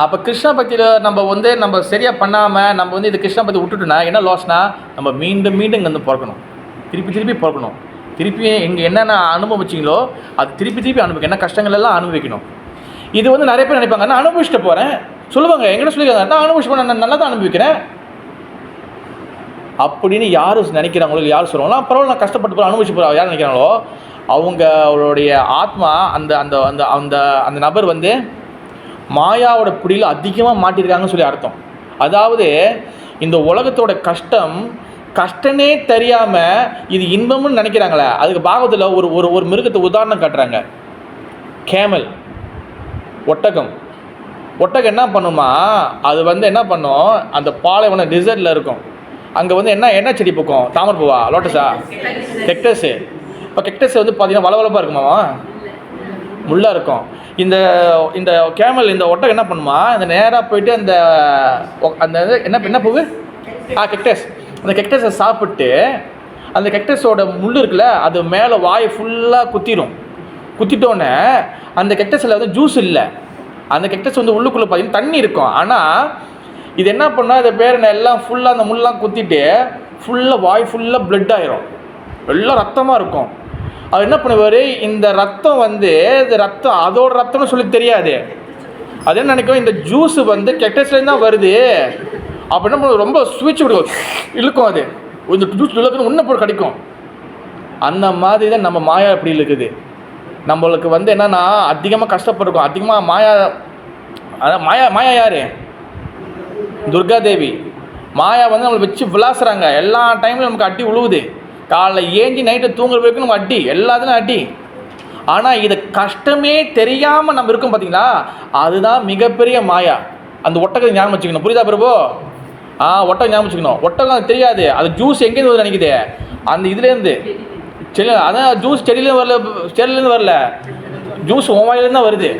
அப்போ கிருஷ்ண பக்தியில் நம்ம சரியாக பண்ணாமல் நம்ம வந்து இது கிருஷ்ண பக்தி விட்டுட்டோன்னா என்ன லாஸ்னால், நம்ம மீண்டும் இங்கே வந்து பிறக்கணும், திருப்பி பிறக்கணும், திருப்பி இங்கே என்னென்ன அனுபவிச்சிங்களோ அது திருப்பி அனுபவிக்கணும், என்ன கஷ்டங்கள் எல்லாம் அனுபவிக்கணும். இது வந்து நிறைய பேர் நினைப்பாங்க, நான் அனுபவிச்சுட்டு போகிறேன் சொல்லுவாங்க, எங்கிட்ட சொல்லியிருக்காங்க, நான் அனுபவிச்சு போகிறேன், நான் நல்லா தான் அனுபவிக்கிறேன் அப்படின்னு யார் நினைக்கிறாங்களோ, இல்லை யார் சொல்லுவாங்களோ பரவாயில்ல நான் கஷ்டப்பட்டு போகிறேன் அனுபவிச்சு போகிறேன் யார் நினைக்கிறாங்களோ அவங்களுடைய ஆத்மா அந்த அந்த அந்த அந்த அந்த நபர் வந்து மாயாவோட பிடியில் அதிகமாக மாட்டியிருக்காங்கன்னு சொல்லி அர்த்தம். அதாவது இந்த உலகத்தோட கஷ்டமே தெரியாமல் இது இன்பம்னு நினைக்கிறாங்களே. அதுக்கு பாகவத்தில் ஒரு மிருகத்தை உதாரணம் காட்டுறாங்க, கேமல், ஒட்டகம் என்ன பண்ணுமா, அது வந்து என்ன பண்ணும், அந்த பாலைவன டிசர்ட்டில் இருக்கும், அங்கே வந்து என்ன செடி பூக்கும், தாமரை பூவா, லோட்டஸா, கெக்டஸு. இப்போ கெக்டஸ் வந்து பார்த்தீங்கன்னா வளவளப்பாக இருக்குமாவா, முள்ளாக இருக்கும். இந்த கேமல் இந்த ஒட்டகம் என்ன பண்ணுமா, இந்த நேராக போயிட்டு அந்த என்ன பூவு, கெக்டஸ், அந்த கெக்டஸை சாப்பிட்டு அந்த கெக்டஸோட முள் இருக்குல்ல அது மேலே வாய் ஃபுல்லாக குத்திட்டோன்னே அந்த கெக்டஸில் வந்து ஜூஸ் இல்லை, அந்த கெக்டஸ் வந்து உள்ளுக்குள்ளே பார்த்தீங்கன்னா தண்ணி இருக்கும். ஆனால் இது என்ன பண்ணால் இந்த பேர் எல்லாம் ஃபுல்லாக அந்த முள்ளெலாம் குத்திட்டு ஃபுல்லாக வாய் ஃபுல்லாக பிளட் ஆயிரும், எல்லாம் ரத்தமாக இருக்கும். அது என்ன பண்ணுவார், இந்த ரத்தம் வந்து இது ரத்தம் அதோட ரத்தம்னு சொல்லி தெரியாது, அது என்ன நினைக்கும், இந்த ஜூஸ் வந்து கெக்டஸ்லேருந்து தான் வருது அப்படின்னா ரொம்ப சுவிட்ச் விடுவோம், இழுக்கும், அது இந்த ஜூஸ் இழுக்குன்னு இன்னும் போய் கிடைக்கும். அந்த மாதிரி தான் நம்ம மாயா இப்படி இருக்குது. நம்மளுக்கு வந்து என்னென்னா அதிகமாக கஷ்டப்பட்டுருக்கோம், அதிகமாக மாயா யார், துர்கா தேவி. மாயா வந்து நம்மளை வச்சு விளாசுறாங்க, எல்லா டைம்லையும் நமக்கு அடி உழுவுது, காலைல ஏஞ்சி நைட்டை தூங்குற வரைக்கும் நம்ம அடி, எல்லாத்துலையும் அடி. ஆனால் இதை கஷ்டமே தெரியாமல் நம்ம இருக்கோம் பார்த்தீங்களா, அதுதான் மிகப்பெரிய மாயா. அந்த ஒட்டகத்தை ஞாபகம் வச்சுக்கணும், புரியுதா பிரபு? ஒட்டகம் ஞாபகம் வச்சுக்கணும். ஒட்டகம் தெரியாது, அது ஜூஸ் எங்கேருந்து வருது நினைக்குது, அந்த இதுலேருந்து செடி, அதான் ஜூஸ் செடியிலேருந்து வரல, ஜூஸ் ஓவாயிலேருந்து தான் வருது.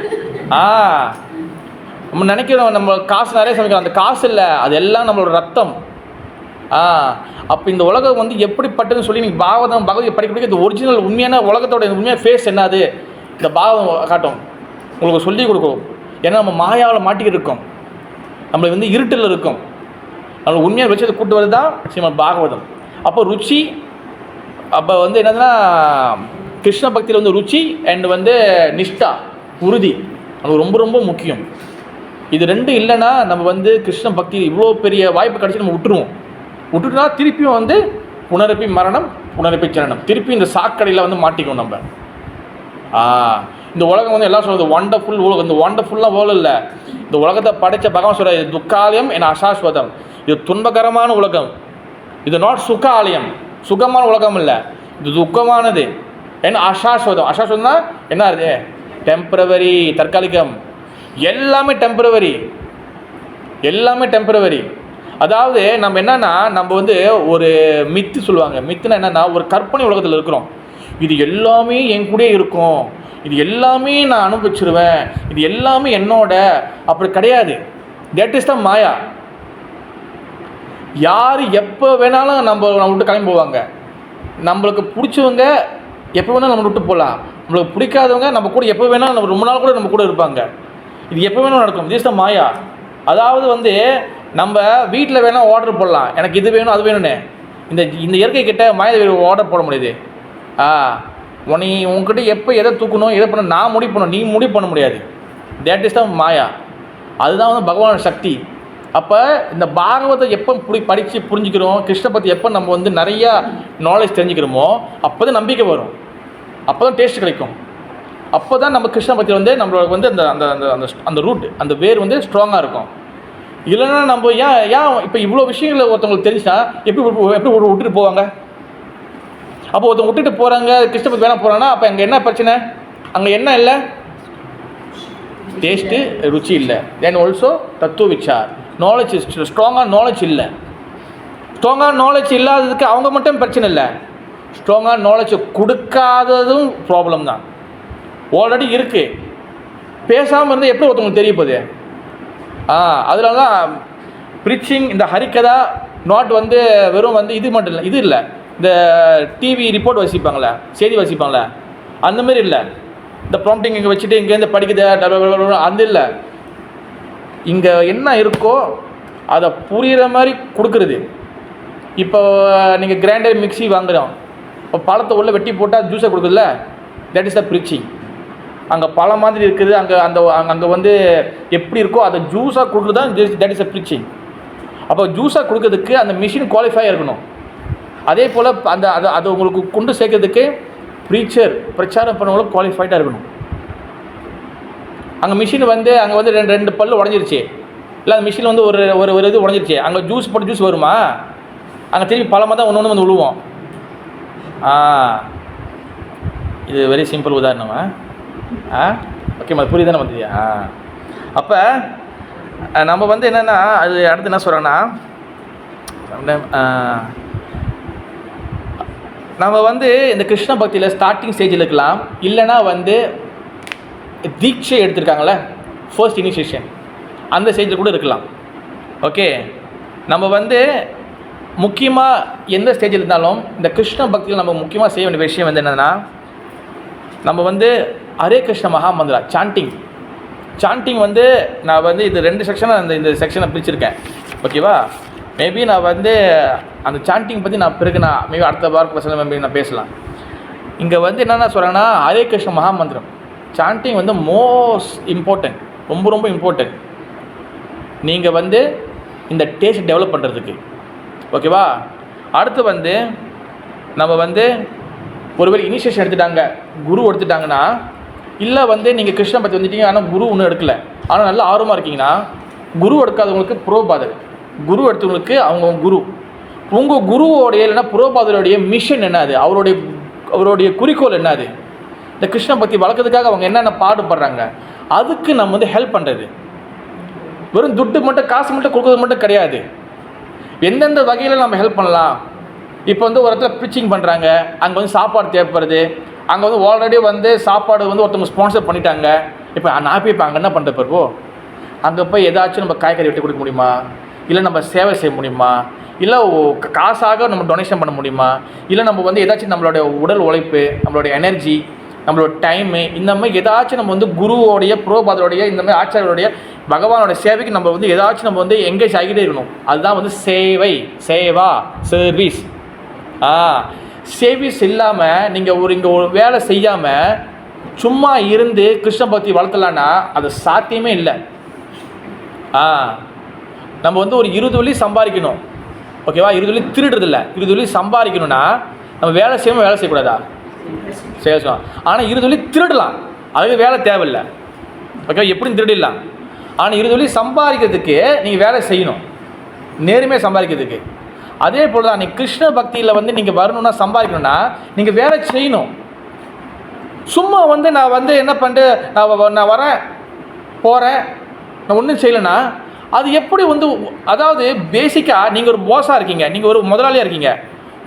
நம்ம நினைக்கிறோம் நம்ம காசு நிறைய சமைக்கிறோம், அந்த காசு இல்லை, அது எல்லாம் நம்மளோட ரத்தம். அப்போ இந்த உலகம் வந்து எப்படிப்பட்டதுன்னு சொல்லி நீங்கள் பகவதி படிக்க இந்த ஒரிஜினல் உண்மையான உலகத்தோட உண்மையான ஃபேஸ் என்னது இந்த பாகவதம் காட்டும், உங்களுக்கு சொல்லி கொடுக்கும். ஏன்னா நம்ம மாயாவில் மாட்டிக்கிட்டு இருக்கோம், நம்மளை வந்து இருட்டில் இருக்கும், நம்மளை உண்மையாக வச்சு கூட்டு வருது தான் ஸ்ரீமத் பாகவதம். அப்போ ருச்சி, அப்போ வந்து என்னதுன்னா கிருஷ்ண பக்தியில் வந்து ருச்சி அண்ட் வந்து நிஷ்டா, உறுதி, அது ரொம்ப ரொம்ப முக்கியம். இது ரெண்டும் இல்லைன்னா நம்ம வந்து கிருஷ்ண பக்தி இவ்வளோ பெரிய வாய்ப்பு கிடச்சி நம்ம விட்டுட்டுனா திருப்பியும் வந்து புனரப்பி மரணம் புனரப்பி சரணம், திருப்பி இந்த சாக்கடையில் வந்து மாட்டிக்கும் நம்ம. இந்த உலகம் வந்து எல்லாம் சொல்கிறது ஒண்டர்ஃபுல் உலகம். இந்த ஒண்டர்ஃபுல்லாக வேர்ல்டு இல்லை, இந்த உலகத்தை படைத்த பகவான் சொல்கிற இது துக்காலயம் என் அசாஸ்வதம், இது துன்பகரமான உலகம், இது நாட் சுக ஆலயம், சுகமான உலகம் இல்லை, இது துக்கமானது. ஏன்னா அசாஸ்வதம், அசாஸ்வதம்னா என்ன அது? டெம்பரவரி, தற்காலிகம், எல்லாமே டெம்பரவரி, எல்லாமே டெம்பரவரி. அதாவது நம்ம என்னன்னா, நம்ம வந்து ஒரு மித்து சொல்லுவாங்க, மித்துனா என்னன்னா ஒரு கற்பனை உலகத்தில் இருக்கிறோம். இது எல்லாமே என் கூட இருக்கும், இது எல்லாமே நான் அனுபவிச்சிருவேன், இது எல்லாமே என்னோட. அப்படி கிடையாது. தட் இஸ் த மாயா. யார் எப்போ வேணாலும் நம்ம விட்டு கிளம்பி போவாங்க. நம்மளுக்கு பிடிச்சவங்க எப்போ வேணாலும் நம்ம விட்டு போகலாம், நம்மளுக்கு பிடிக்காதவங்க நம்ம கூட எப்போ வேணாலும் நம்ம ரொம்ப நாள் கூட நம்ம கூட இருப்பாங்க. இது எப்போ வேணாலும் நடக்கும். திஸ் த மாயா. அதாவது வந்து நம்ம வீட்டில் வேணால் ஆர்டர் போடலாம், எனக்கு இது வேணும் அது வேணும்னு. இந்த இயற்கை கிட்ட மாயா ஆர்டர் போட முடியுது. நீ உங்ககிட்ட எப்போ எதை தூக்கணும் எதை பண்ணணும் நான் முடிவு பண்ணணும், நீ முடிவு பண்ண முடியாது. தேட் இஸ் த மாயா. அதுதான் வந்து பகவானோட சக்தி. அப்போ இந்த பாகவத்தை எப்போ படித்து புரிஞ்சுக்கிறோம், கிருஷ்ண பற்றி எப்போ நம்ம வந்து நிறையா நாலேஜ் தெரிஞ்சுக்கிறோமோ அப்போ தான் நம்பிக்கை வரும், அப்போ தான் டேஸ்ட் கிடைக்கும், அப்போ தான் நம்ம கிருஷ்ண பற்றி வந்து நம்மளுக்கு வந்து அந்த அந்த அந்த அந்த ரூட், அந்த வேர் வந்து ஸ்ட்ராங்காக இருக்கும். இல்லைன்னா நம்ம ஏன் இப்போ இவ்வளோ விஷயங்களை ஒருத்தவங்களுக்கு தெரிஞ்சுன்னா எப்படி விட்டுட்டு போவாங்க? அப்போ ஒருத்தவங்க விட்டுட்டு போகிறாங்க, கிருஷ்ண பற்றி வேணால் போகிறாங்கன்னா அப்போ அங்கே என்ன பிரச்சனை? அங்கே என்ன இல்லை? டேஸ்ட்டு, ருச்சி இல்லை. தென் ஆல்சோ தத்துவ விசார், நாலேஜ், ஸ்ட்ராங்காக நாலேஜ் இல்லை. ஸ்ட்ராங்காக நாலேஜ் இல்லாததுக்கு அவங்க மட்டும் பிரச்சனை இல்லை, ஸ்ட்ராங்காக நாலேஜ் கொடுக்காததும் ப்ராப்ளம் தான். ஆல்ரெடி இருக்குது, பேசாமல் இருந்தால் எப்படி ஒருத்தவங்களுக்கு தெரிய போகுது? அதனால தான் ப்ரீச்சிங், இந்த ஹரிக்கதா நாட் வந்து வெறும் வந்து இது மட்டும் இல்லை, இது இல்லை இந்த டிவி ரிப்போர்ட் வசிப்பாங்களே, செய்தி வசிப்பாங்களே, அந்தமாரி இல்லை. இந்த ப்ராம்ப்டிங் இங்கே வச்சுட்டு இங்கேருந்து படிக்குது அந்த இல்லை. இங்கே என்ன இருக்கோ அதை புரிகிற மாதிரி கொடுக்குறது. இப்போ நீங்கள் கிரைண்டர் மிக்சி வாங்குகிறோம், இப்போ பழத்தை உள்ளே வெட்டி போட்டால் ஜூஸை கொடுக்குதுல்ல, தட் இஸ் த ப்ரீச்சிங். அங்கே பழம் மாதிரி இருக்குது, அங்கே வந்து எப்படி இருக்கோ அதை ஜூஸாக கொடுக்குறது தான் தட் இஸ் த ப்ரீச்சிங். அப்போ ஜூஸாக கொடுக்கறதுக்கு அந்த மிஷின் குவாலிஃபை இருக்கணும். அதே போல் அது உங்களுக்கு கொண்டு சேர்க்கறதுக்கு ப்ரீச்சர், பிரச்சாரம் பண்ணவங்களும் குவாலிஃபைடாக இருக்கணும். அங்கே மிஷின் வந்து அங்கே வந்து ரெண்டு பல்லு உடஞ்சிருச்சு, இல்லை அந்த மிஷின் வந்து ஒரு இது உடஞ்சிருச்சு, அங்கே ஜூஸ் போட்டு ஜூஸ் வருமா? அங்கே திரும்பி பழமாக தான் ஒன்று வந்து விழுவோம். இது வெரி சிம்பிள் உதாரணமா? ஓகே, அது புரியுது தானே பார்த்தியா? அப்போ நம்ம வந்து என்னென்னா, அது அடுத்து என்ன சொல்கிறேன்னா, நம்ம வந்து இந்த கிருஷ்ண பக்தியில் ஸ்டார்டிங் ஸ்டேஜில் இருக்கலாம், இல்லைனா வந்து தீட்சை எடுத்திருக்காங்களே ஃபர்ஸ்ட் இனிஷியேஷன், அந்த ஸ்டேஜில் கூட இருக்கலாம். ஓகே, நம்ம வந்து முக்கியமாக எந்த ஸ்டேஜில் இருந்தாலும் இந்த கிருஷ்ண பக்தியில் நம்ம முக்கியமாக செய்ய வேண்டிய விஷயம் வந்து என்னென்னா, நம்ம வந்து ஹரே கிருஷ்ண மகாமந்திரா சாண்டிங் வந்து நான் வந்து இது 2 செக்ஷனாக இந்த செக்ஷனை பிரிச்சுருக்கேன். ஓகேவா? மேபி நான் வந்து அந்த சாண்டிங் பற்றி நான் பிறகு மேபி அடுத்த வாரத்தில் மேபி நான் பேசலாம். இங்கே வந்து என்னென்ன சொல்கிறேன்னா, ஹரே கிருஷ்ண மகாமந்திரம் சாண்டிங் வந்து மோஸ்ட் இம்பார்ட்டன்ட், ரொம்ப இம்பார்ட்டன்ட். நீங்கள் வந்து இந்த டேஸ்ட் டெவலப் பண்ணுறதுக்கு. ஓகேவா? அடுத்து வந்து நம்ம வந்து ஒருவேளை இனிஷியேஷன் எடுத்துட்டாங்க, குரு எடுத்துட்டாங்கன்னா, இல்லை வந்து நீங்கள் கிருஷ்ண பற்றி வந்துட்டீங்க ஆனால் குரு ஒன்றும் எடுக்கலை, ஆனால் நல்லா ஆர்வமாக இருக்கீங்கன்னா, குரு எடுக்காதவங்களுக்கு புரோபாதர், குரு எடுத்தவங்களுக்கு அவங்க குரு. உங்கள் குருவோடைய இல்லைன்னா புரோபாதருடைய மிஷன் என்னது, அவருடைய குறிக்கோள் என்னது, இந்த கிருஷ்ண பக்தி வளர்க்கறதுக்காக அவங்க என்னென்ன பாடுபடுறாங்க, அதுக்கு நம்ம வந்து ஹெல்ப் பண்ணுறது. வெறும் துட்டு மட்டும் காசு மட்டும் கொடுக்குறது மட்டும் கிடையாது, எந்தெந்த வகையில் நம்ம ஹெல்ப் பண்ணலாம். இப்போ வந்து ஒரு இடத்துல ப்ரீச்சிங் பண்ணுறாங்க, அங்கே வந்து சாப்பாடு தேவைப்படுது, அங்கே வந்து ஆல்ரெடி வந்து சாப்பாடு வந்து ஒருத்தவங்க ஸ்பான்சர் பண்ணிட்டாங்க. இப்போ நான் போய் இப்போ அங்கே என்ன பண்ணுற பிறப்போ, அங்கே போய் ஏதாச்சும் நம்ம காய்கறி வெட்டி கொடுக்க முடியுமா, இல்லை நம்ம சேவை செய்ய முடியுமா, இல்லை காசாக நம்ம டொனேஷன் பண்ண முடியுமா, இல்லை நம்ம வந்து ஏதாச்சும் நம்மளுடைய உடல் உழைப்பு, நம்மளுடைய எனர்ஜி, நம்மளோட டைமு, இந்த மாதிரி ஏதாச்சும் நம்ம வந்து குருவோடைய புரோபாதருடைய இந்த மாதிரி ஆச்சாரியோடைய பகவானோட சேவைக்கு நம்ம வந்து ஏதாச்சும் நம்ம வந்து எங்கேஜ் ஆகிட்டே இருக்கணும். அதுதான் வந்து சேவா சர்வீஸ். சர்வீஸ் இல்லாமல் நீங்கள் இங்கே ஒரு வேலை செய்யாமல் சும்மா இருந்து கிருஷ்ண பக்தி வளர்த்தலான்னா அது சாத்தியமே இல்லை. நம்ம வந்து ஒரு 20 வெள்ளி சம்பாதிக்கணும், ஓகேவா? 20 வெள்ளி திருடுறதில்ல, 20 வெள்ளி சம்பாதிக்கணும்னா நம்ம வேலை செய்யணும், வேலை செய்யக்கூடாதா? செய்யணும். ஆனால் 20 வெள்ளி திருடலாம், அதுக்கு வேலை தேவையில்லை, ஓகேவா? எப்படியும் திருடிடலாம். ஆனால் 20 வெள்ளி சம்பாதிக்கிறதுக்கு நீங்கள் வேலை செய்யணும், நேர்மையாக சம்பாதிக்கிறதுக்கு. அதே போல் தான் நீங்கள் கிருஷ்ண பக்தியில் வந்து நீங்கள் வரணும்னா, சம்பாதிக்கணும்னா நீங்கள் வேலை செய்யணும். சும்மா வந்து நான் வந்து என்ன பண்ணிட்டு நான் வரேன் போகிறேன், நான் ஒன்றும் செய்யலைன்னா அது எப்படி வந்து, அதாவது பேசிக்காக நீங்கள் ஒரு போஸாக இருக்கீங்க, நீங்கள் ஒரு முதலாளியாக இருக்கீங்க,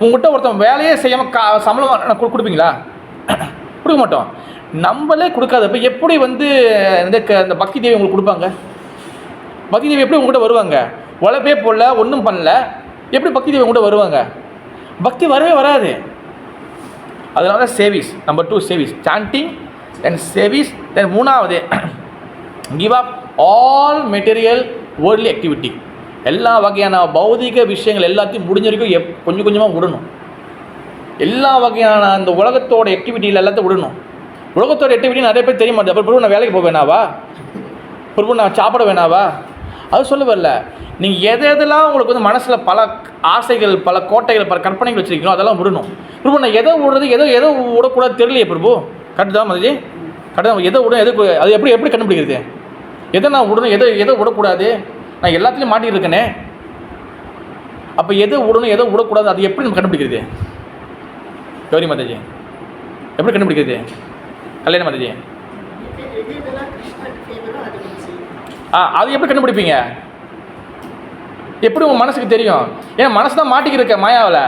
உங்கள்கிட்ட ஒருத்தன் வேலையே செய்யாமல் சம்பளம் கொடுப்பீங்களா? கொடுக்க மாட்டோம். நம்மளே கொடுக்காதப்ப எப்படி வந்து இந்த பக்தி தேவி உங்களுக்கு கொடுப்பாங்க? பக்தி தேவி எப்படி உங்கள்கிட்ட வருவாங்க? உழைப்பே போடல, ஒன்றும் பண்ணல, எப்படி பக்தி தேவி உங்கள்கிட்ட வருவாங்க? பக்தி வரவே வராது. அதனால தான் சேவிஸ். நம்பர் 2 சேவிஸ், சாண்டிங் தென் சேவிஸ். தென் 3வது give up all material worldly activity. எல்லா வகையான பௌதிக விஷயங்கள் எல்லாத்தையும் முடிஞ்ச வரைக்கும் கொஞ்சம் கொஞ்சமாக விடணும். எல்லா வகையான அந்த உலகத்தோட ஆக்டிவிட்டியில் எல்லாத்தையும் விடணும். உலகத்தோட ஆக்டிவிட்டி நிறைய பேர் தெரிய மாட்டேது. அப்புறம் நான் வேலைக்கு போக வேணாவா? அப்புறம் நான் சாப்பிட வேணாவா? அது சொல்ல வரல. நீங்கள் எதெல்லாம் உங்களுக்கு வந்து மனசில் பல ஆசைகள், பல கோட்டைகள், பல கற்பனைகள் வச்சுருக்கீங்களோ அதெல்லாம் விடணும். பிரபு நான் எதை விடுறது, எதை விடக்கூடாது தெரியலையே பிரபு. கரெக்டு தான் மதிஜி, கரெக்டு தான். எதை விடணும், எது அது எப்படி கண்டுபிடிக்கிறது? எதை நான் விடணும், எதை விடக்கூடாது? நான் எல்லாத்துலேயும் மாட்டிகிட்டு இருக்கேனே. அப்போ எதை விடணும், எதை விடக்கூடாது, அது எப்படி நம்ம கண்டுபிடிக்கிறது? கௌரி மாதாஜி, எப்படி கண்டுபிடிக்கிறது? கல்யாண மாதாஜி, அது எப்படி கண்டுபிடிப்பீங்க? எப்படி உங்கள் மனசுக்கு தெரியும்? ஏன்னா மனசு தான் மாட்டிக்கிருக்க மாயாவில்.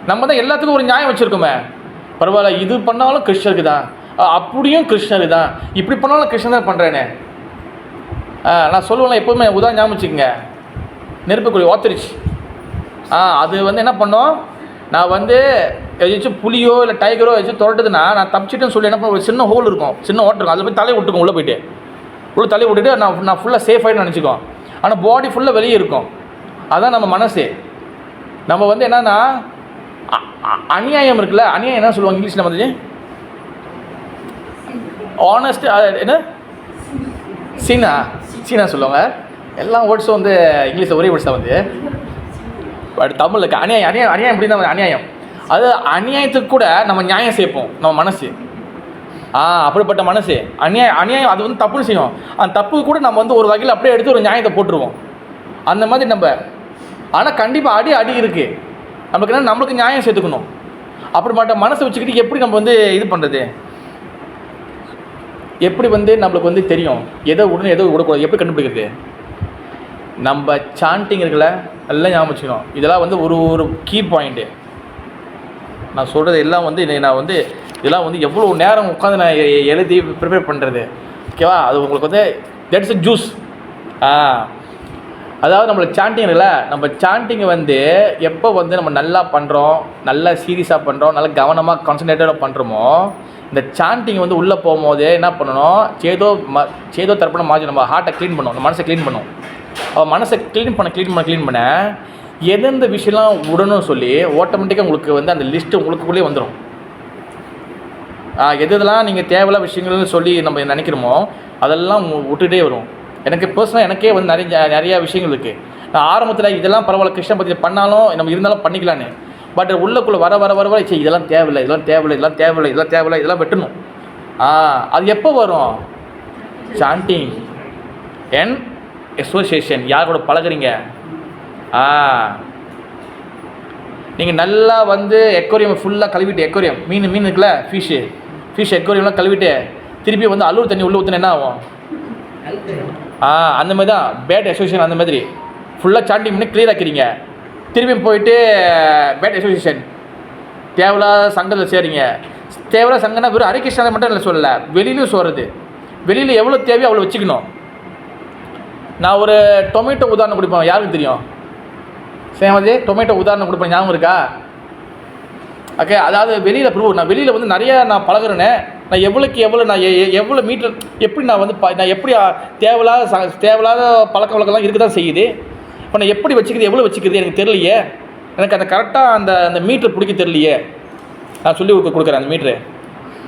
நம்ம தான் எல்லாத்துக்கும் ஒரு நியாயம் வச்சுருக்கோமே. பரவாயில்ல, இது பண்ணாலும் கிருஷ்ணருக்கு தான், அப்படியும் கிருஷ்ணருக்கு தான், இப்படி பண்ணாலும் கிருஷ்ணன் தான் பண்ணுறேனே. நான் சொல்லுவேன் எப்போவுமே, உதாரணம் ஞாபகம் வச்சுக்கோங்க, நெருப்புக்குழி ஓத்தரிச்சு. அது வந்து என்ன பண்ணோம், நான் வந்து ஏதாச்சும் புலியோ இல்லை டைகரோ ஏதாச்சும் துரட்டுதுன்னா நான் தப்பிச்சிட்டுன்னு சொல்லி என்ன பண்ண, ஒரு சின்ன ஹோல் இருக்கும், சின்ன ஓட்டர் இருக்கும், அதில் போய் தலையை விட்டுக்கும், உள்ளே போய்ட்டு தலையை விட்டுட்டு நான் ஃபுல்லாக சேஃப் ஆகிட்டு நினச்சிக்கோம். ஆனால் பாடி ஃபுல்லாக வெளியே இருக்கும். அதுதான் நம்ம மனசு. நம்ம வந்து என்னன்னா அநியாயம் இருக்குல்ல, அநியாயம் என்ன சொல்லுவாங்க இங்கிலீஷில் வந்து? ஆனஸ்ட், என்ன சீனா சொல்லுவாங்க. எல்லா வேர்ட்ஸும் வந்து இங்கிலீஷில் ஒரே வேர்ட்ஸ் தான் வந்து. பட் தமிழுக்கு அநியாயம் எப்படி தான் அநியாயம். அது அநியாயத்துக்கு கூட நம்ம நியாயம் சேர்ப்போம் நம்ம மனசு. அப்படிப்பட்ட மனசு அநியாயம் அது வந்து தப்புன்னு செய்யும். அந்த தப்பு கூட நம்ம வந்து ஒரு வகையில் அப்படியே எடுத்து ஒரு நியாயத்தை போட்டுருவோம். அந்த மாதிரி நம்ம. ஆனால் கண்டிப்பாக அடி இருக்குது. நமக்கு என்ன, நம்மளுக்கு நியாயம் சேர்த்துக்கணும். அப்படிப்பட்ட மனசை வச்சுக்கிட்டு எப்படி நம்ம வந்து இது பண்ணுறது? எப்படி வந்து நம்மளுக்கு வந்து தெரியும் எதை விடணும், எதை விடக்கூடாது, எப்படி கண்டுபிடிக்கிறது? நம்ம சாண்டிங் இருக்குல்ல, எல்லாம் ஞாபகம் வச்சுக்கணும். இதெல்லாம் வந்து ஒரு கீ பாயிண்ட்டு. நான் சொல்கிறது எல்லாம் வந்து நான் வந்து இதெல்லாம் வந்து எவ்வளோ நேரம் உட்காந்து நான் எழுதி ப்ரிப்பேர் பண்ணுறது, ஓகேவா? அது உங்களுக்கு வந்து தட்ஸ் எ ஜூஸ். அதாவது நம்மளுக்கு சாண்டிங் இருக்குல்ல, நம்ம சாண்டிங்கை வந்து எப்போ வந்து நம்ம நல்லா பண்ணுறோம், நல்லா சீரியஸாக பண்ணுறோம், நல்லா கவனமாக கான்சன்ட்ரேட்டடாக பண்ணுறோமோ, இந்த சாண்டிங் வந்து உள்ளே போகும்போது என்ன பண்ணணும், சேதோ தர்ப்பண மாஜி, நம்ம ஹார்ட்டை க்ளீன் பண்ணணும், நம்ம மனசை க்ளீன் பண்ணணும். அவள் மனசை க்ளீன் பண்ண எந்தெந்த விஷயம்லாம் விடணும்னு சொல்லி ஆட்டோமேட்டிக்காக உங்களுக்கு வந்து அந்த லிஸ்ட்டு உங்களுக்குள்ளே வந்துடும். எதெல்லாம் நீங்கள் தேவையில்லாத விஷயங்கள்னு சொல்லி நம்ம நினைக்கிறோமோ அதெல்லாம் விட்டுகிட்டே வரும். எனக்கு பர்சனலாக எனக்கே வந்து நிறையா விஷயங்கள் இருக்குது. நான் ஆரம்பத்தில் இதெல்லாம் பரவாயில்ல கிருஷ்ண பற்றி பண்ணாலும் நம்ம இருந்தாலும் பண்ணிக்கலான்னு, பட் உள்ளக்குள்ளே வர சரி இதெல்லாம் தேவையில்லை, இதெல்லாம் வெட்டணும். அது எப்போ வரும்? Sanding and association. யாரோட பழகுறீங்க? நீங்கள் நல்லா வந்து எக்வேரியம் ஃபுல்லாக கழுவிட்டு, எக்வேரியம் மீன் இருக்குல்ல, ஃபிஷ் எக்வேரியம்லாம் கழுவிட்டு திருப்பி வந்து அல்லூர் தண்ணி உள்ளே ஊற்றினா என்ன ஆகும்? அந்த மாதிரி தான் பேட் அசோசியேஷன். அந்த மாதிரி ஃபுல்லாக சாண்டிங் பண்ணி க்ளியர் ஆக்கிறீங்க. திருப்பி போயிட்டு பேட் அசோசியேஷன் தேவையில்லாத சங்கத்தில் சேரிங்க. தேவையில்லாத சங்கம்னா வெறும் ஹரிகிருஷ்ணனை மட்டும் இல்லை சொல்லலை, வெளியிலையும் சொல்கிறது. வெளியில் எவ்வளோ தேவையோ அவ்வளோ வச்சுக்கணும். நான் ஒரு டொமேட்டோ உதாரணம் கொடுப்பேன், யாருக்கு தெரியும்? சேமதே டொமேட்டோ உதாரணம் கொடுப்பேன், ஞாபகம் இருக்கா? ஓகே, அதாவது வெளியில் ப்ரூவ் நான் வெளியில் வந்து நிறையா நான் பழகுறேனே, நான் எவ்வளோ நான் எவ்வளோ மீட்டர் எப்படி நான் வந்து நான் எப்படி தேவையில்லாத பழக்க வழக்கம்லாம் இருக்க தான் செய்யுது. இப்போ நான் எப்படி வச்சுக்கிறது, எவ்வளோ வச்சுக்கிறது எனக்கு தெரியலையே. எனக்கு அந்த கரெக்டாக அந்த மீட்ரு பிடிக்க தெரியலையே. நான் சொல்லி கொடுக்குறேன் அந்த மீட்ரு.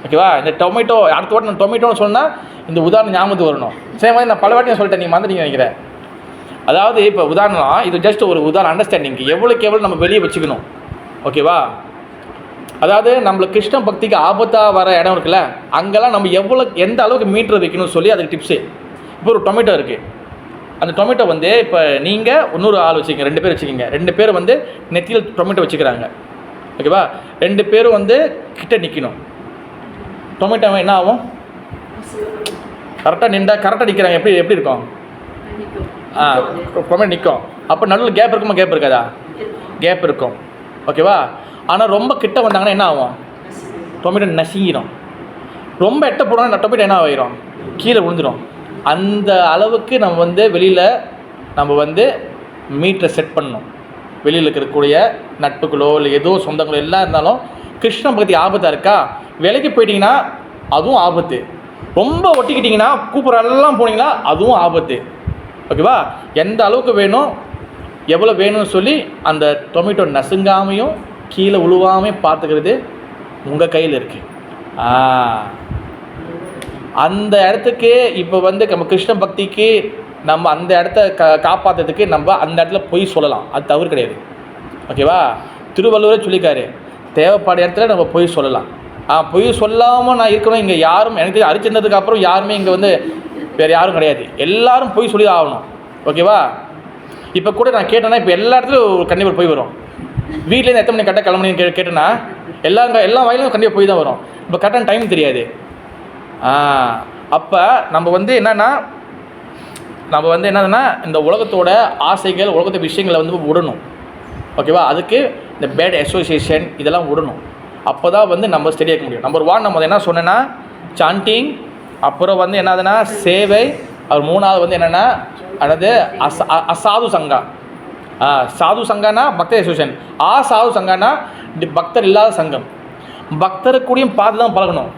ஓகேவா? இந்த டொமேட்டோ அடுத்த வாட்டி நான் டொமேட்டோன்னு சொன்னால் இந்த உதாரணம் ஞாபகத்துக்கு வரணும். சரி மாதிரி நான் பல வாட்டி சொல்லிட்டேன், நீங்கள் மறந்துட்டீங்க நினைக்கிறேன். அதாவது இப்போ உதாரணம், இது ஜஸ்ட் ஒரு உதாரணம் அண்டர்ஸ்டாண்டிங்க்கு எவ்வளோக்கு எவ்வளோ நம்ம வெளியே வச்சுக்கணும். ஓகேவா? அதாவது நம்மளுக்கு கிருஷ்ண பக்திக்கு ஆபத்தாக வர இடம் இருக்குல்ல, அங்கெல்லாம் நம்ம எந்த அளவுக்கு மீட்டர் வைக்கணும்னு சொல்லி அதுக்கு டிப்ஸு. இப்போ ஒரு டொமேட்டோ இருக்குது, அந்த டொமேட்டோ வந்து இப்போ நீங்கள் இன்னொரு ஆள் வச்சுக்கிங்க, 2 பேர் வச்சுக்கிங்க. 2 பேர் வந்து நெத்தியில் டொமேட்டோ வச்சுக்கிறாங்க. ஓகேவா? 2 பேரும் வந்து கிட்ட நிற்கணும். டொமேட்டோ என்ன ஆகும்? கரெக்டாக நிற்கிறாங்க. எப்படி இருக்கும்? டொமேட்டோ நிற்கும். அப்போ நடுவில் கேப் இருக்குமா? கேப் இருக்காதா? கேப் இருக்கும். ஓகேவா? ஆனால் ரொம்ப கிட்ட வந்தாங்கன்னா என்ன ஆகும்? டொமேட்டோ நசுங்கிடும். ரொம்ப எட்ட போனோம்னா டொமேட்டோ என்ன ஆகிடும்? கீழே விழுந்துடும். அந்த அளவுக்கு நம்ம வந்து வெளியில் நம்ம வந்து மீட்டரை செட் பண்ணணும். வெளியில் இருக்கக்கூடிய நட்புகளோ இல்லை ஏதோ சொந்தங்களோ எல்லாம் இருந்தாலும் கிருஷ்ண பக்தி ஆபத்தாக இருக்கா, விலைக்கு போயிட்டீங்கன்னா அதுவும் ஆபத்து. ரொம்ப ஒட்டிக்கிட்டிங்கன்னா கூப்பிட்றெல்லாம் போனீங்கன்னா அதுவும் ஆபத்து. ஓகேவா? எந்த அளவுக்கு வேணும், எவ்வளோ வேணும்னு சொல்லி அந்த டொமேட்டோ நசுங்காமையும் கீழே உழுவாமையும் பார்த்துக்கிறது உங்கள் கையில் இருக்குது. அந்த இடத்துக்கு இப்போ வந்து நம்ம கிருஷ்ண பக்திக்கு நம்ம அந்த இடத்த காப்பாற்றுறதுக்கு நம்ம அந்த இடத்துல பொய் சொல்லலாம், அது தவறு கிடையாது. ஓகேவா? திருவள்ளுவரே சொல்லிக்காரு, தேவைப்பாடு இடத்துல நம்ம பொய் சொல்லலாம். பொய் சொல்லாமல் நான் இருக்கணும். இங்கே யாரும் எனக்கு அரிச்சந்ததுக்கு அப்புறம் யாருமே இங்கே வந்து வேறு யாரும் கிடையாது, எல்லாரும் பொய் சொல்லி ஆகணும். ஓகேவா? இப்போ கூட நான் கேட்டேன்னா இப்போ எல்லா இடத்துலையும் கண்டிப்பாக போய் வரும். வீட்லேருந்து எத்தனை மணி கரெக்டாக கிளம்புனீங்கன்னு கேட்டேன்னா எல்லா வயலும் கண்டிப்பாக போய் தான் வரும். இப்போ கரெக்டான டைம் தெரியாது. அப்போ நம்ம வந்து என்னதுன்னா இந்த உலகத்தோட ஆசைகள், உலகத்தோட விஷயங்களை வந்து விடணும். ஓகேவா? அதுக்கு இந்த பேட் அசோசியேஷன் இதெல்லாம் விடணும். அப்போ தான் வந்து நம்ம ஸ்டெடியாக இருக்க முடியும். நம்பர் 1 நம்ம என்ன சொன்னேன்னா சாண்டிங், அப்புறம் வந்து என்னதுன்னா சேவை, அவர் 3வது வந்து என்னென்னா அதாவது அசாது சங்கா. சாது சங்கானா பக்தர் அசோசியேஷன், சாது சங்கானா பக்தர் இல்லாத சங்கம். பக்தருக்கூடையும் பார்த்து தான் பழகணும்.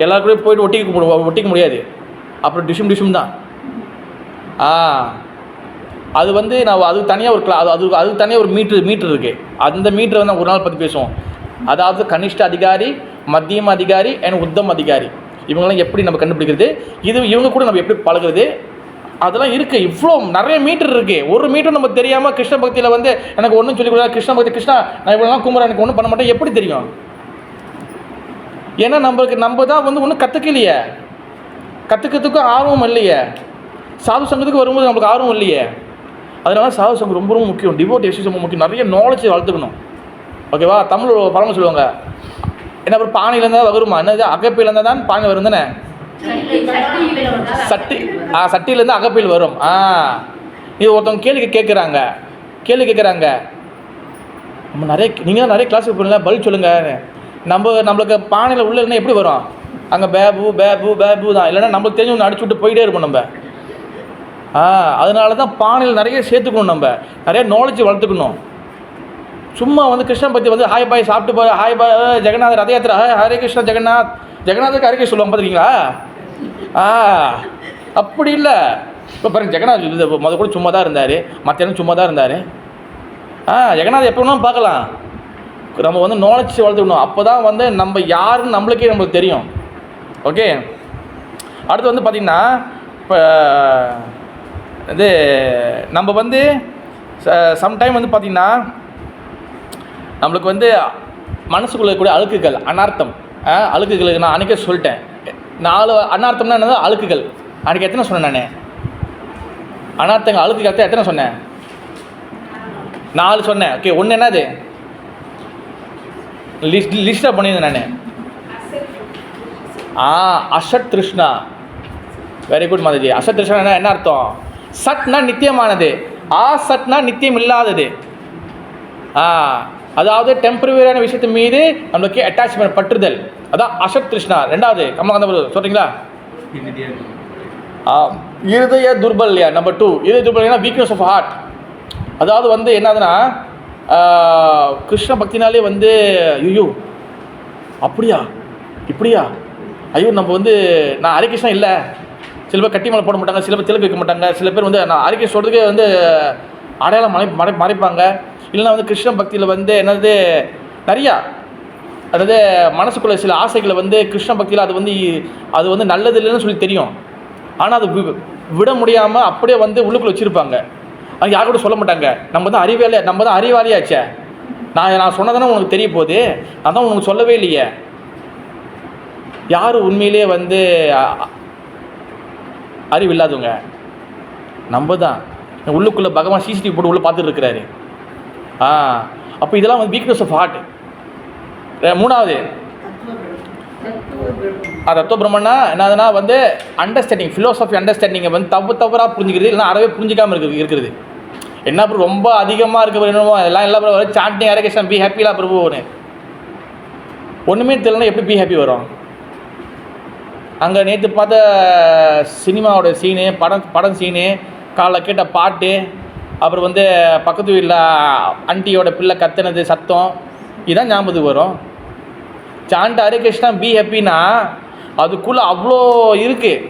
எல்லாருக்கூடையும் போய்ட்டு ஒட்டிக்க முடியாது. அப்புறம் டிஷும் தான். அது வந்து நான் அதுக்கு தனியாக ஒரு அதுக்கு தனியாக ஒரு மீட்ரு இருக்குது. அந்த மீட்டரை வந்து ஒரு நாள் பற்றி பேசுவோம். அதாவது கனிஷ்ட அதிகாரி, மத்தியம அதிகாரி அண்ட் உத்தம அதிகாரி, இவங்களாம் எப்படி நம்ம கண்டுபிடிக்கிறது, இவங்க கூட நம்ம எப்படி பழகிறது, அதெல்லாம் இருக்குது. இவ்வளோ நிறைய மீட்டர் இருக்குது. ஒரு மீட்டர் நம்ம தெரியாமல் கிருஷ்ண பக்தியில் வந்து எனக்கு ஒன்றும் சொல்லிக் கொடுத்தா கிருஷ்ண பக்தி கிருஷ்ணா நான் இவ்வளோலாம் கும்பிட்றேன் எனக்கு ஒன்றும் பண்ண மாட்டேன் எப்படி தெரியும்? ஏன்னா நம்ம தான் வந்து ஒன்றும் கற்றுக்கலையே, கற்றுக்கிறதுக்கும் ஆர்வம் இல்லையே. சாது சங்கத்துக்கு வரும்போது நம்மளுக்கு ஆர்வம் இல்லையே. அதனால சாது சங்கம் ரொம்ப ரொம்ப முக்கியம். டிவோட்டி எக்ஸசைஸ் ரொம்ப முக்கியம். நிறைய நாலேஜ் வளர்த்துக்கணும். ஓகேவா? தமிழ் பழமொழி சொல்லுவாங்க, என்ன அப்புறம் பானையில் இருந்தால் வருமா, என்னது அகப்பையில் இருந்தால் தான் பானை வரும் தானே, சட்டியிலேருந்து அகப்பையில் வரும். இது ஒருத்தவங்க கேள்வி கேட்குறாங்க நம்ம நீங்கள் தான் நிறைய கிளாஸுக்கு போகிறீங்களா, பதில் சொல்லுங்கள். நம்மளுக்கு பானையில் உள்ளே இருந்தால் எப்படி வரும்? அங்கே பேபு தான், இல்லைன்னா நம்மளுக்கு தெரிஞ்சு ஒன்று அடிச்சு விட்டு போயிட்டே இருப்போம் நம்ம. அதனால தான் பானையில் நிறைய சேர்த்துக்கணும். நம்ம நிறைய நாலேஜ் வளர்த்துக்கணும். சும்மா வந்து கிருஷ்ண பக்தி வந்து ஹாய் பாய் சாப்பிட்டு போகிற ஹாய் பாய் ஜெகநாதர் ரத யாத்திரை ஹரே கிருஷ்ணா ஜெகநாதருக்கு ஹரே கிருஷ்ண சொல்லுவாங்க பார்த்துருக்கீங்களா? அப்படி இல்லை. இப்போ பாருங்கள், ஜெகநாத் முத கூட சும்மா தான் இருந்தார், மத்தியானம் சும்மா தான் இருந்தார். ஜெகநாத் எப்போ வேணாலும் பார்க்கலாம். நம்ம வந்து நாலேஜ் வளர்த்துக்கணும். அப்போ தான் வந்து நம்ம யாருன்னு நம்மளுக்கு தெரியும். ஓகே, அடுத்து வந்து பார்த்திங்கன்னா இப்போ இது நம்ம வந்து சம்டைம் வந்து பார்த்திங்கன்னா நம்மளுக்கு வந்து மனசுக்குள்ளே கூட அழுக்குகள் அனார்த்தம் அழுக்குகளுக்கு நான் அன்றைக்கே சொல்லிட்டேன். 4 அனார்த்தம்னா என்னது? அழுக்குகள். அன்றைக்கி எத்தனை சொன்னேன் நான்? அனார்த்தங்கள் அழுக்குகள் எத்தனை சொன்னேன்? 4 சொன்னேன். ஓகே, ஒன்று என்னது லிஸ்ட்டாக பண்ணியிருந்தேன் நான். அசட் திருஷ்ணா. வெரி குட் மாதாஜி. அசட் திருஷ்ணா என்ன அர்த்தம்? சட்னா நித்தியமானது, சட்னா நித்தியம் இல்லாதது. அதாவது டெம்பரரியான விஷயத்து மீது நம்மளுக்கு அட்டாச்மெண்ட் பற்றுதல், அதான் அசட் திருஷ்ணா. 2வது கமலகாந்த சொல்கிறீங்களா? இருதய துர்பல்யா. நம்பர் 2 இருதய துர்பல்யா, வீக்னஸ் ஆஃப் ஹார்ட். அதாவது வந்து என்னதுன்னா கிருஷ்ண பக்தினாலே வந்து ஐயோ அப்படியா இப்படியா, ஐயோ நம்ம வந்து நான் ஹரே கிருஷ்ணா இல்லை. சில பேர் கட்டி மேலே போட மாட்டாங்க, சில பேர் திலக்கு வைக்க மாட்டாங்க, சில பேர் வந்து நான் ஹரே கிருஷ்ணா சொல்கிறதுக்கே வந்து அடையாளம் மறைப்பாங்க. இல்லைன்னா வந்து கிருஷ்ண பக்தியில் வந்து என்னது நிறையா அதாவது மனசுக்குள்ளே சில ஆசைகளை வந்து கிருஷ்ண பக்தியில் அது வந்து நல்லது இல்லைன்னு சொல்லி தெரியும். ஆனால் அது விட முடியாமல் அப்படியே வந்து உள்ளுக்குள்ளே வச்சுருப்பாங்க. அது யார் கூட சொல்ல மாட்டாங்க. நம்ம தான் அறிவாளியாச்சே. நான் சொன்னதானே உனக்கு தெரிய போகுது, அதான் உனக்கு சொல்லவே இல்லையே. யார் உண்மையிலே வந்து அறிவில்லாதவங்க? நம்ம தான். உள்ளுக்குள்ளே பகவான் சிசிடிவி போட்டு உள்ளே பார்த்துட்டு இருக்கிறாரு. அப்போ இதெல்லாம் வந்து வீக்னஸ் ஆஃப் ஹார்ட். மூணாவது தத்துவ பிரம்மன்னா என்னதுன்னா வந்து அண்டர்ஸ்டாண்டிங், ஃபிலோசஃபி அண்டர்ஸ்டாண்டிங்கை வந்து தவறாக புரிஞ்சுக்கிறது, இல்லைனா அறவே புரிஞ்சிக்காமல் இருக்கிறது. என்ன ப்ரோ ரொம்ப அதிகமாக இருக்க என்னமோ எல்லாம் எல்லா ப்ரோ சாண்டிங் ஹரே கிருஷ்ணா பி ஹாப்பிலாம் பிரபுன்னு ஒன்றுமே தெரியலனா எப்படி பி ஹாப்பி வரும்? அங்கே நேற்று பார்த்த சினிமாவோட சீனு, படம் சீனு, காலைல கேட்ட பாட்டு, அப்புறம் வந்து பக்கத்து வீட்டில் ஆண்டியோட பிள்ளை கத்துனது சத்தம், இதுதான் ஞாபகத்துக்கு வரும். சாண்ட் ஹரே கிருஷ்ணா பி ஹாப்பினா அதுக்குள்ளே அவ்வளோ இருக்குது,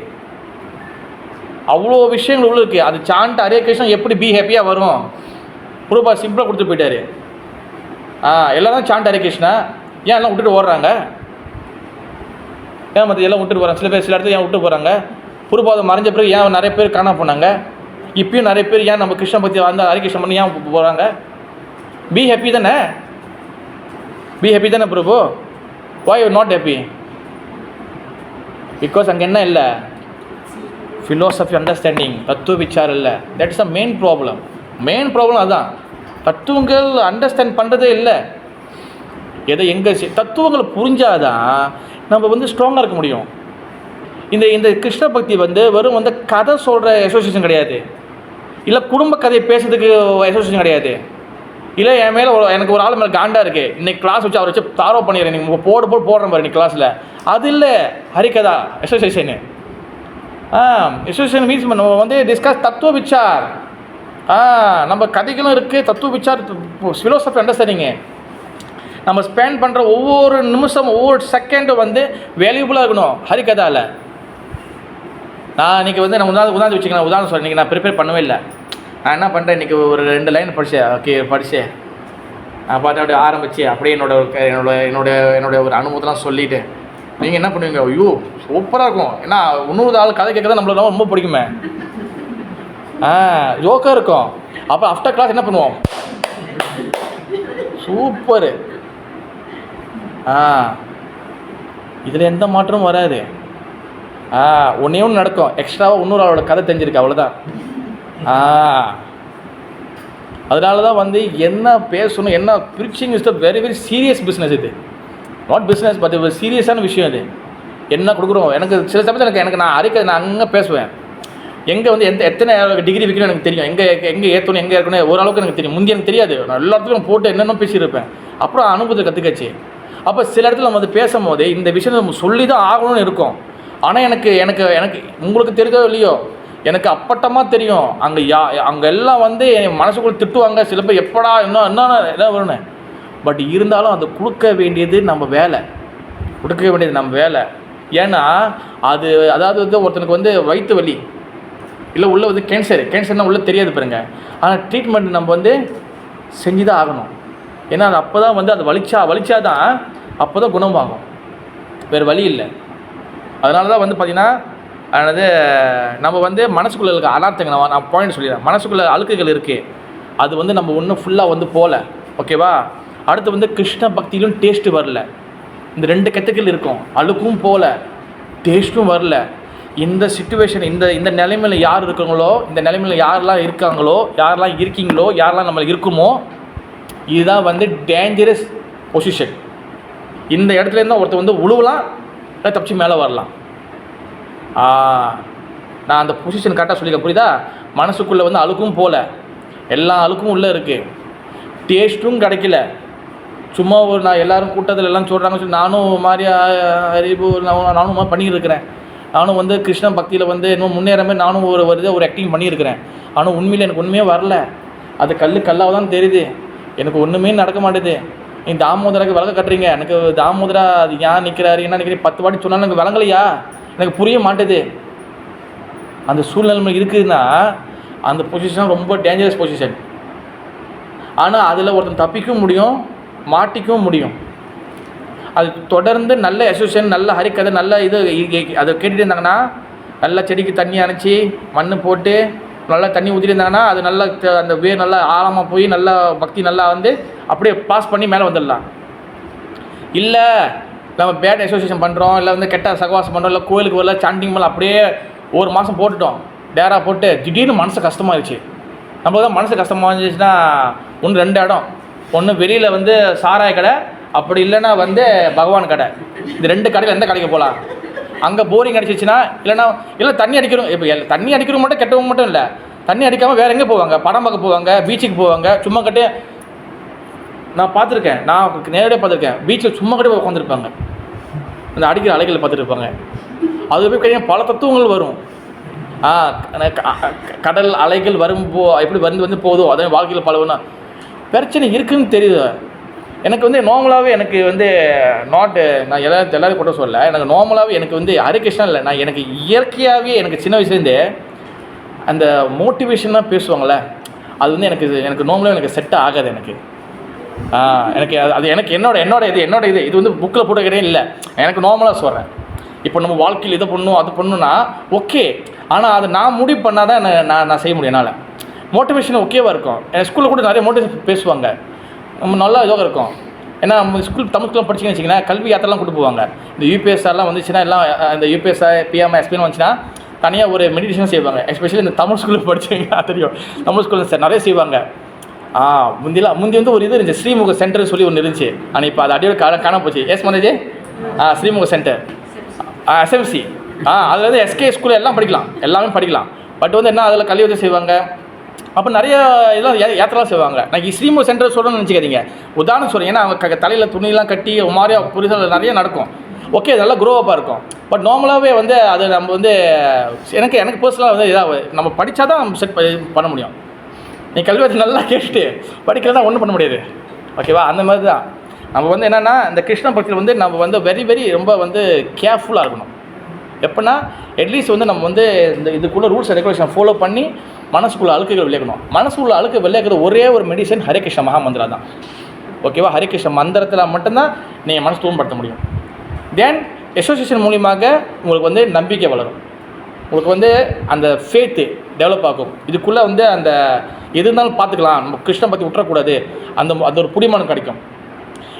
அவ்வளோ விஷயங்கள் உள்ள இருக்குது. அது சாண்ட் ஹரே கிருஷ்ணா எப்படி பி ஹாப்பியாக வரும்? குருபா சிம்பிளாக கொடுத்து போயிட்டாரு. எல்லோரும் சாண்ட் ஹரே கிருஷ்ணா, ஏன் எல்லாம் விட்டுட்டு ஓடுறாங்க? ஏன் மற்ற எல்லாம் விட்டுட்டு போகிறாங்க? சில இடத்துல ஏன் விட்டு போகிறாங்க? குருபாதம் மறைஞ்ச பிறகு ஏன் நிறைய பேர் காணாம போனாங்க? இப்பயும் நிறைய பேர் ஏன் நம்ம கிருஷ்ண பக்தி அந்த ஹரே கிருஷ்ணன் பண்ணி ஏன் போகிறாங்க? பி ஹாப்பி தானே, பி ஹாப்பி தானே பிரபு. why you not happy? because அங்கே என்ன இல்லை? philosophy understanding, தத்துவ விசாரம் இல்லை. that is the main problem. அதுதான். தத்துவங்கள் அண்டர்ஸ்டாண்ட் பண்ணுறதே இல்லை. எதை எங்கே தத்துவங்களை புரிஞ்சாதான் நம்ம வந்து ஸ்ட்ராங்காக இருக்க முடியும். இந்த கிருஷ்ண பக்தி வந்து வெறும் வந்து கதை சொல்கிற அசோசியேஷன் கிடையாது, இல்லை குடும்ப கதையை பேசுறதுக்கு அசோசியேஷன் கிடையாது, இல்லை என் மேலே எனக்கு ஒரு ஆள் மேலே காண்டா இருக்குது, இன்றைக்கி கிளாஸ் வச்சு அவரை வச்சு தாரோ பண்ணிடுறேன், நீங்கள் போடுறேன் பாரு இன்றைக்கி கிளாஸில், அது இல்லை ஹரிகதா அசோசியேஷனு. அசோசியேஷன் மீன்ஸ் நம்ம வந்து டிஸ்கஸ் தத்துவ விசார். நம்ம கதைகளும் இருக்குது, தத்துவ விசார், ஃபிலோசஃபி அண்டர்ஸ்டாண்டிங்கு. நம்ம ஸ்பெண்ட் பண்ணுற ஒவ்வொரு நிமிஷம் ஒவ்வொரு செகண்டும் வந்து வேல்யூபுளாக இருக்கணும் ஹரிகதாவில். நான் இன்றைக்கி வந்து நான் உதாரணம் வச்சுக்கலாம், உதாரணம் சொல்கிறேன். இன்றைக்கி நான் ப்ரிப்பேர் பண்ணவே இல்லை. நான் என்ன பண்ணுறேன், இன்றைக்கி ஒரு 2 லைன் படித்தேன். ஓகே படித்தேன், நான் பார்த்து அப்படியே ஆரம்பித்து அப்படியே என்னோட ஒரு அனுபவத்தெலாம் சொல்லிவிட்டு நீங்கள் என்ன பண்ணுவீங்க? ஐயோ சூப்பராக இருக்கும். ஏன்னா 100 ஆள் கதை கேட்க தான் நம்மளுக்கு ரொம்ப பிடிக்குமே. ஜோக்காக இருக்கும். அப்போ ஆஃப்டர் கிளாஸ் என்ன பண்ணுவோம்? சூப்பரு. இதில் எந்த மாற்றமும் வராது. ஒன்றே ஒன்று நடக்கும், எக்ஸ்ட்ராவாக 100 ஆளோட கதை தெரிஞ்சிருக்கு, அவ்வளோதான். அதனால தான் வந்து என்ன பேசணும், என்ன breaching is the very very serious business. இது நாட் பிஸ்னஸ் பட் இது சீரியஸான விஷயம். இது என்ன கொடுக்குறோம். எனக்கு சில சமயத்தில் எனக்கு நான் அங்கே பேசுவேன். எங்கே வந்து எத்தனை டிகிரி வைக்கணும் எனக்கு தெரியும், எங்கே ஏற்றணும் எங்கே இருக்கணும் ஓரளவுக்கு எனக்கு தெரியும். முந்தைய எனக்கு தெரியாது, நான் எல்லா இடத்துலையும் போட்டு என்னென்ன பேசியிருப்பேன். அப்புறம் அனுபவத்தை கற்றுக்காச்சு. அப்போ சில இடத்துல நம்ம வந்து பேசும்போது இந்த விஷயத்தை நம்ம சொல்லி தான் ஆகணும்னு இருக்கும். ஆனால் எனக்கு உங்களுக்கு தெரியுதோ இல்லையோ, எனக்கு அப்பட்டமாக தெரியும். அங்கே எல்லாம் வந்து என் மனசுக்குள்ளே திட்டுவாங்க. சில பேர் எப்படா என்னென்ன எல்லாம் வரணும். பட் இருந்தாலும் அதை கொடுக்க வேண்டியது நம்ம வேலை. ஏன்னா அதாவது வந்து ஒருத்தனுக்கு வந்து வயிற்று வலி இல்லை உள்ள வந்து கேன்சர்னால் உள்ளே தெரியாது பாருங்க. ஆனால் ட்ரீட்மெண்ட் நம்ம வந்து செஞ்சு தான் ஆகணும். ஏன்னா அது அப்போ தான் வந்து அது வலிச்சா தான் அப்போ தான் குணமாகும், வேறு வழி இல்லை. அதனால தான் வந்து பார்த்திங்கன்னா அதாவது நம்ம வந்து மனசுக்குள்ளே இருக்க அனார்த்தங்க நான் பாயிண்ட் சொல்லிடுறேன். மனசுக்குள்ளே அழுக்குகள் இருக்குது, அது வந்து நம்ம ஒன்றும் ஃபுல்லாக வந்து போகல. ஓகேவா? அடுத்து வந்து கிருஷ்ண பக்தியிலும் டேஸ்ட்டு வரல. இந்த 2 கத்துக்கள் இருக்கும், அழுக்கும் போகல, டேஸ்ட்டும் வரல. இந்த சிச்சுவேஷன் இந்த நிலைமையில் யார் இருக்காங்களோ, இந்த நிலைமையில் யாரெல்லாம் இருக்காங்களோ, யாரெல்லாம் இருக்கீங்களோ, யாரெல்லாம் நம்ம இருக்குமோ, இதுதான் வந்து டேஞ்சரஸ் பொசிஷன். இந்த இடத்துல இருந்தால் ஒருத்தர் வந்து உழுவலாம், இல்லை தப்பிச்சு மேலே வரலாம். நான் அந்த பொசிஷன் கரெக்டாக சொல்லிக்க புரியுதா? மனசுக்குள்ளே வந்து அழுக்கும் போகல, எல்லா அழுக்கும் உள்ளே இருக்குது, டேஸ்ட்டும் கிடைக்கல. சும்மா நான் எல்லோரும் கூட்டத்தில் எல்லாம் சொல்கிறாங்க சொல்லி நானும் மாதிரி அறிவு நானும் மாதிரி பண்ணிக்கிட்டு இருக்கிறேன். நானும் வந்து கிருஷ்ண பக்தியில் வந்து இன்னும் முன்னேறமே நானும் ஒரு ஆக்டிங் பண்ணியிருக்கிறேன். ஆனால் உண்மையில் எனக்கு ஒன்றுமே வரல. அது கல்லாக தான் தெரியுது, எனக்கு ஒன்றுமே நடக்க மாட்டேது. நீங்கள் தாமோதராக்கு விளக்க கட்டுறீங்க, எனக்கு தாமோதரா அது ஏன் நிற்கிறாரு என்ன நிற்கிறீங்க 10 வாட்டி சொன்னாலும் எனக்கு விளங்கலையா, எனக்கு புரிய மாட்டேது. அந்த சூழ்நிலை இருக்குதுன்னா அந்த பொசிஷன் ரொம்ப டேஞ்சரஸ் பொசிஷன். ஆனால் அதில் ஒருத்தன் தப்பிக்கவும் முடியும், மாட்டிக்கவும் முடியும். அது தொடர்ந்து நல்ல அசோசியேஷன், நல்ல ஹரிக்கதை, நல்ல இது அதை கேட்டுகிட்டு இருந்தாங்கன்னா, நல்லா செடிக்கு தண்ணி அணைச்சி மண் போட்டு நல்லா தண்ணி ஊற்றிட்டு இருந்தாங்கன்னா, அது நல்லா அந்த வேர் நல்லா ஆழமாக போய் நல்லா பக்தி நல்லா வந்து அப்படியே பாஸ் பண்ணி மேலே வந்துடலாம். இல்லை நம்ம பேட் அசோசியேஷன் பண்ணுறோம், இல்லை வந்து கெட்ட சகவாசம் பண்ணுறோம், இல்லை கோயிலுக்கு வரல சாண்டிங் மேலே அப்படியே ஒரு மாதம் போட்டுட்டோம், டேரா போட்டு திடீர்னு மனசு கஷ்டமாகிடுச்சு. நம்மளுக்கு தான் மனசு கஷ்டமாக இருந்துச்சுன்னா ஒன்று 2 இடம், ஒன்று வெளியில் வந்து சாராய கடை, அப்படி இல்லைன்னா வந்து பகவான் கடை. இந்த 2 கடையில் எந்த கடைக்கு போகலாம்? அங்கே போரிங் அடிச்சிச்சுன்னா, இல்லை தண்ணி அடிக்கிறோம். இப்போ தண்ணி அடிக்கிறவங்க மட்டும் கெட்டவங்க மட்டும் இல்லை, தண்ணி அடிக்காமல் வேறு எங்கே போவாங்க? படம் பார்க்க போவாங்க, பீச்சுக்கு போவாங்க. சும்மா கட்டு நான் பார்த்துருக்கேன், நான் நேரடியாக பார்த்துருக்கேன். பீச்சில் சும்மா கட்டு உட்காந்துருப்பாங்க, அந்த அடிக்கிற அலைகளை பார்த்துட்டு இருப்பாங்க. அது போய் கையாக பல தத்துவங்கள் வரும். கடல் அலைகள் எப்படி வந்து போதோ அதே வாழ்க்கையில் பழகுனா பிரச்சனை இருக்குதுன்னு தெரியுது. எனக்கு வந்து நார்மலாகவே எனக்கு வந்து நான் எல்லாரும் கூட சொல்ல, எனக்கு நார்மலாகவே எனக்கு வந்து ஹரிகிருஷ்ணா இல்லை, நான் எனக்கு இயற்கையாகவே எனக்கு சின்ன வயசுலேருந்தே அந்த மோட்டிவேஷனாக பேசுவாங்களே, அது வந்து எனக்கு நார்மலாக எனக்கு செட் ஆகாது. எனக்கு அது எனக்கு என்னோட இது வந்து புக்கில் போட்டு கிடையாது. இல்லை, எனக்கு நார்மலாக சொல்கிறேன். இப்போ நம்ம வாழ்க்கையில் இதை பண்ணணும் அது பண்ணணுன்னா ஓகே, ஆனால் அதை நான் முடிவு பண்ணால் தான் நான் செய்ய முடியும். என்னால் மோட்டிவேஷன் ஓகேவாக இருக்கும். என் ஸ்கூலில் கூட நிறைய மோட்டிவேஷன் பேசுவாங்க, நம்ம நல்லா இதாக இருக்கும். ஏன்னா நம்ம தமிழ் ஸ்கூலில் படிச்சிங்கன்னு வச்சிங்கன்னா கல்வி யாத்திரெலாம் கூட்டு போவாங்க. இந்த யூபிஎஸ்ஆர்லாம் வந்துச்சுன்னா எல்லாம் இந்த யூபிஎஸ்ஆர் பிஎம் எஸ்பின்னு வந்துச்சுன்னா தனியாக ஒரு மெடிடேஷன் செய்வாங்க. எஸ்பெஷலி இந்த தமிழ் ஸ்கூலில் படித்தவங்க தெரியும், தமிழ் ஸ்கூலில் நிறைய செய்வாங்க. முந்தி வந்து ஒரு இது இருந்துச்சு, ஸ்ரீமுக சென்டர் சொல்லி ஒன்று இருந்துச்சு. ஆனால் இப்போ அது அடியோட காண போச்சு. S Manoj, Srimukha centre SMC, அதில் வந்து எஸ்கே ஸ்கூலில் எல்லாம் படிக்கலாம், எல்லாமே படிக்கலாம். பட் வந்து என்ன அதில் கல்வி உதவி செய்வாங்க. அப்போ நிறைய இதெல்லாம் யாத்திரெலாம் செய்வாங்க. நான் ஸ்ரீமுக சென்டர் சொல்கிறேன்னு நினச்சிக்காதீங்க, உதாரணம் சொல்கிறேன். ஏன்னா அவங்க தலையில் துணியெல்லாம் கட்டி மாதிரியாக புரிதல் நிறைய நடக்கும். ஓகே, நல்லா க்ரோஅப்பாக இருக்கும். பட் நார்மலாகவே வந்து அது நம்ம வந்து எனக்கு பர்சனலாக வந்து இதாக நம்ம படித்தா தான் நம்ம செட் பண்ண முடியும். நீ கல்வி வச்சு நல்லா கேட்டுட்டு படிக்கிறதா ஒன்றும் பண்ண முடியாது. ஓகேவா? அந்த மாதிரி தான் நம்ம வந்து என்னென்னா இந்த கிருஷ்ண பக்தியில் வந்து நம்ம வந்து வெரி ரொம்ப வந்து கேர்ஃபுல்லாக இருக்கணும். எப்படின்னா அட்லீஸ்ட் வந்து நம்ம வந்து இந்த இதுக்குள்ளே ரூல்ஸ் அண்ட் ரெகுலேஷன் ஃபாலோ பண்ணி மனசுக்குள்ளே அழுக்குகள் விளையாக்கணும். மனசுக்குள்ளே அழுக்கு விளையாக்குற ஒரே ஒரு மெடிசன் ஹரிகிருஷ்ண மகாமந்திரா தான். ஓகேவா? ஹரிகிருஷ்ண மந்திரத்தில் மட்டும்தான் நீங்கள் மனசு தூண்படுத்த முடியும். தென் அசோசியேஷன் மூலியமாக உங்களுக்கு வந்து நம்பிக்கை வளரும், உங்களுக்கு வந்து அந்த ஃபேத்து டெவலப் ஆகும். இதுக்குள்ளே வந்து அந்த எது இருந்தாலும் பார்த்துக்கலாம், நம்ம கிருஷ்ண பற்றி விட்டுறக்கூடாது, அந்த ஒரு புடிமானம் கிடைக்கும்.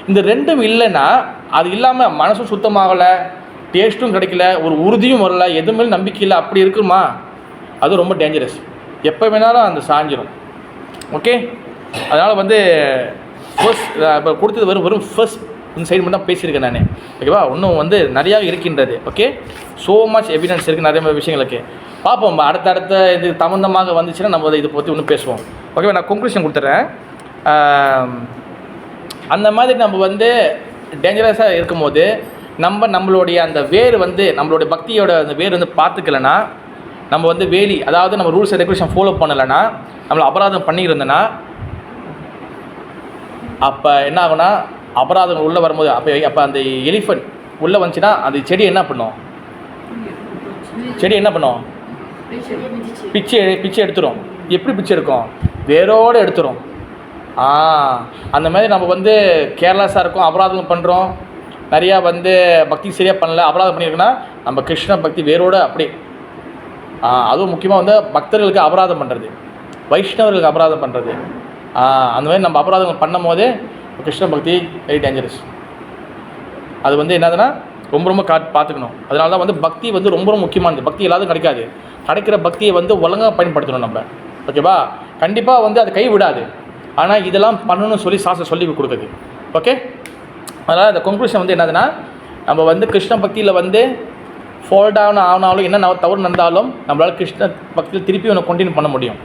இந்த 2ம் இல்லைன்னா, அது இல்லாமல் மனசும் சுத்தமாகலை, டேஸ்ட்டும் கிடைக்கல, ஒரு உறுதியும் வரல, எதுவுமே நம்பிக்கை இல்லை, அப்படி இருக்குமா, அது ரொம்ப டேஞ்சரஸ். எப்போ வேணாலும் அந்த சாஞ்சிரும். ஓகே, அதனால் வந்து ஃபர்ஸ்ட் இப்போ கொடுத்தது வெறும் ஃபர்ஸ்ட் இந்த சைடு மட்டும் தான் பேசியிருக்கேன் நான். ஓகேவா? இன்னும் வந்து நிறையா இருக்கின்றது. ஓகே, ஸோ மச் எவிடன்ஸ் இருக்குது நிறைய விஷயங்களுக்கு. பார்ப்போம், அடுத்த இது சம்மந்தமாக வந்துச்சுன்னா நம்ம இதை பற்றி இன்னும் பேசுவோம். ஓகேவா? நான் கன்க்ளூஷன் கொடுத்துட்றேன். அந்த மாதிரி நம்ம வந்து டேஞ்சரஸாக இருக்கும்போது நம்மளுடைய அந்த வேர் வந்து நம்மளுடைய பக்தியோட அந்த வேர் வந்து பார்த்துக்கலன்னா, நம்ம வந்து அதாவது நம்ம ரூல்ஸ் அண்ட் ரெகுலேஷன் ஃபாலோ பண்ணலைன்னா, நம்மளை அபராதம் பண்ணியிருந்தோன்னா, அப்போ என்ன ஆகுனா, அபராதம் உள்ளே வரும்போது அப்போ அந்த எலிஃபண்ட் உள்ளே வந்துச்சுன்னா அந்த செடி என்ன பண்ணும்? பிச்சை எடுத்துரும். எப்படி பிச்சை எடுக்கும்? வேரோடு எடுத்துரும். அந்த மாதிரி நம்ம வந்து கேர்லெஸ்ஸாக இருக்கும், அபராதம் பண்ணுறோம், நிறையா வந்து பக்தி சரியாக பண்ணல, அபராதம் பண்ணியிருக்குன்னா நம்ம கிருஷ்ண பக்தி வேரோடு அப்படி. அதுவும் முக்கியமாக வந்து பக்தர்களுக்கு அபராதம் பண்ணுறது, வைஷ்ணவர்களுக்கு அபராதம் பண்ணுறது, அந்த மாதிரி நம்ம அபராதங்கள் பண்ணும் போது கிருஷ்ண பக்தி வெரி டேஞ்சரஸ். அது வந்து என்னதுன்னா ரொம்ப பார்த்துக்கணும். அதனால தான் வந்து பக்தி வந்து ரொம்ப முக்கியமானது. பக்தி எல்லாத்துக்கும் கிடைக்காது. கிடைக்கிற பக்தியை வந்து ஒழுங்காக பயன்படுத்தணும் நம்ம. ஓகேவா? கண்டிப்பாக வந்து அது கை விடாது. ஆனால் இதெல்லாம் பண்ணணும்னு சொல்லி கொடுக்குது. ஓகே, அதனால் இந்த கன்க்ளூஷன் வந்து என்னதுன்னா, நம்ம வந்து கிருஷ்ண பக்தியில் வந்து ஃபால் டவுன் ஆனாலும் என்ன தவறு நடந்தாலும் நம்மளால் கிருஷ்ண பக்தியில் திருப்பி ஒன்று கண்டினியூ பண்ண முடியும்.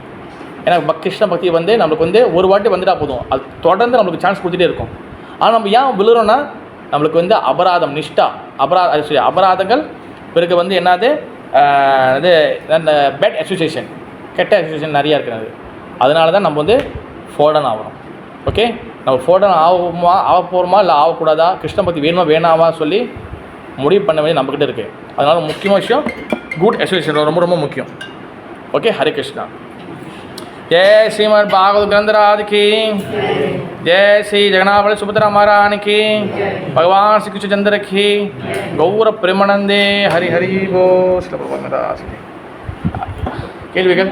ஏன்னா கிருஷ்ண பக்தி வந்து நம்மளுக்கு வந்து ஒரு வாட்டி வந்துட்டால் போதும், அது தொடர்ந்து நம்மளுக்கு சான்ஸ் கொடுத்துட்டே இருக்கும். ஆனால் நம்ம ஏன் விழுறோன்னா, நம்மளுக்கு வந்து அபராதங்கள் பிறகு வந்து என்னது இது பேட் அசோசியேஷன், கெட்ட அசோசியேஷன் நிறையா இருக்கிறது. அதனால தான் நம்ம வந்து ஃபோர்டன் ஆகிறோம். ஓகே, நம்ம ஃபோர்டன் ஆக போகிறோமா இல்லை ஆகக்கூடாதா, கிருஷ்ண பக்தி வேணுமா வேணாவா சொல்லி முடிவு பண்ண வேண்டிய நம்மக்கிட்ட இருக்குது. அதனால் முக்கியமான விஷயம் குட் அசோசியேஷன் ரொம்ப முக்கியம். ஓகே, ஹரே கிருஷ்ணா. जय श्रीमद् भागवत ग्रंथराज की जय श्री जगन्नाथ बल सुभद्रा महारानी की भगवान श्री कृष्ण चंद्र की गौर प्रेमानंदे हरि हरि बो श्री प्रभुपाद दास की केள்விகள்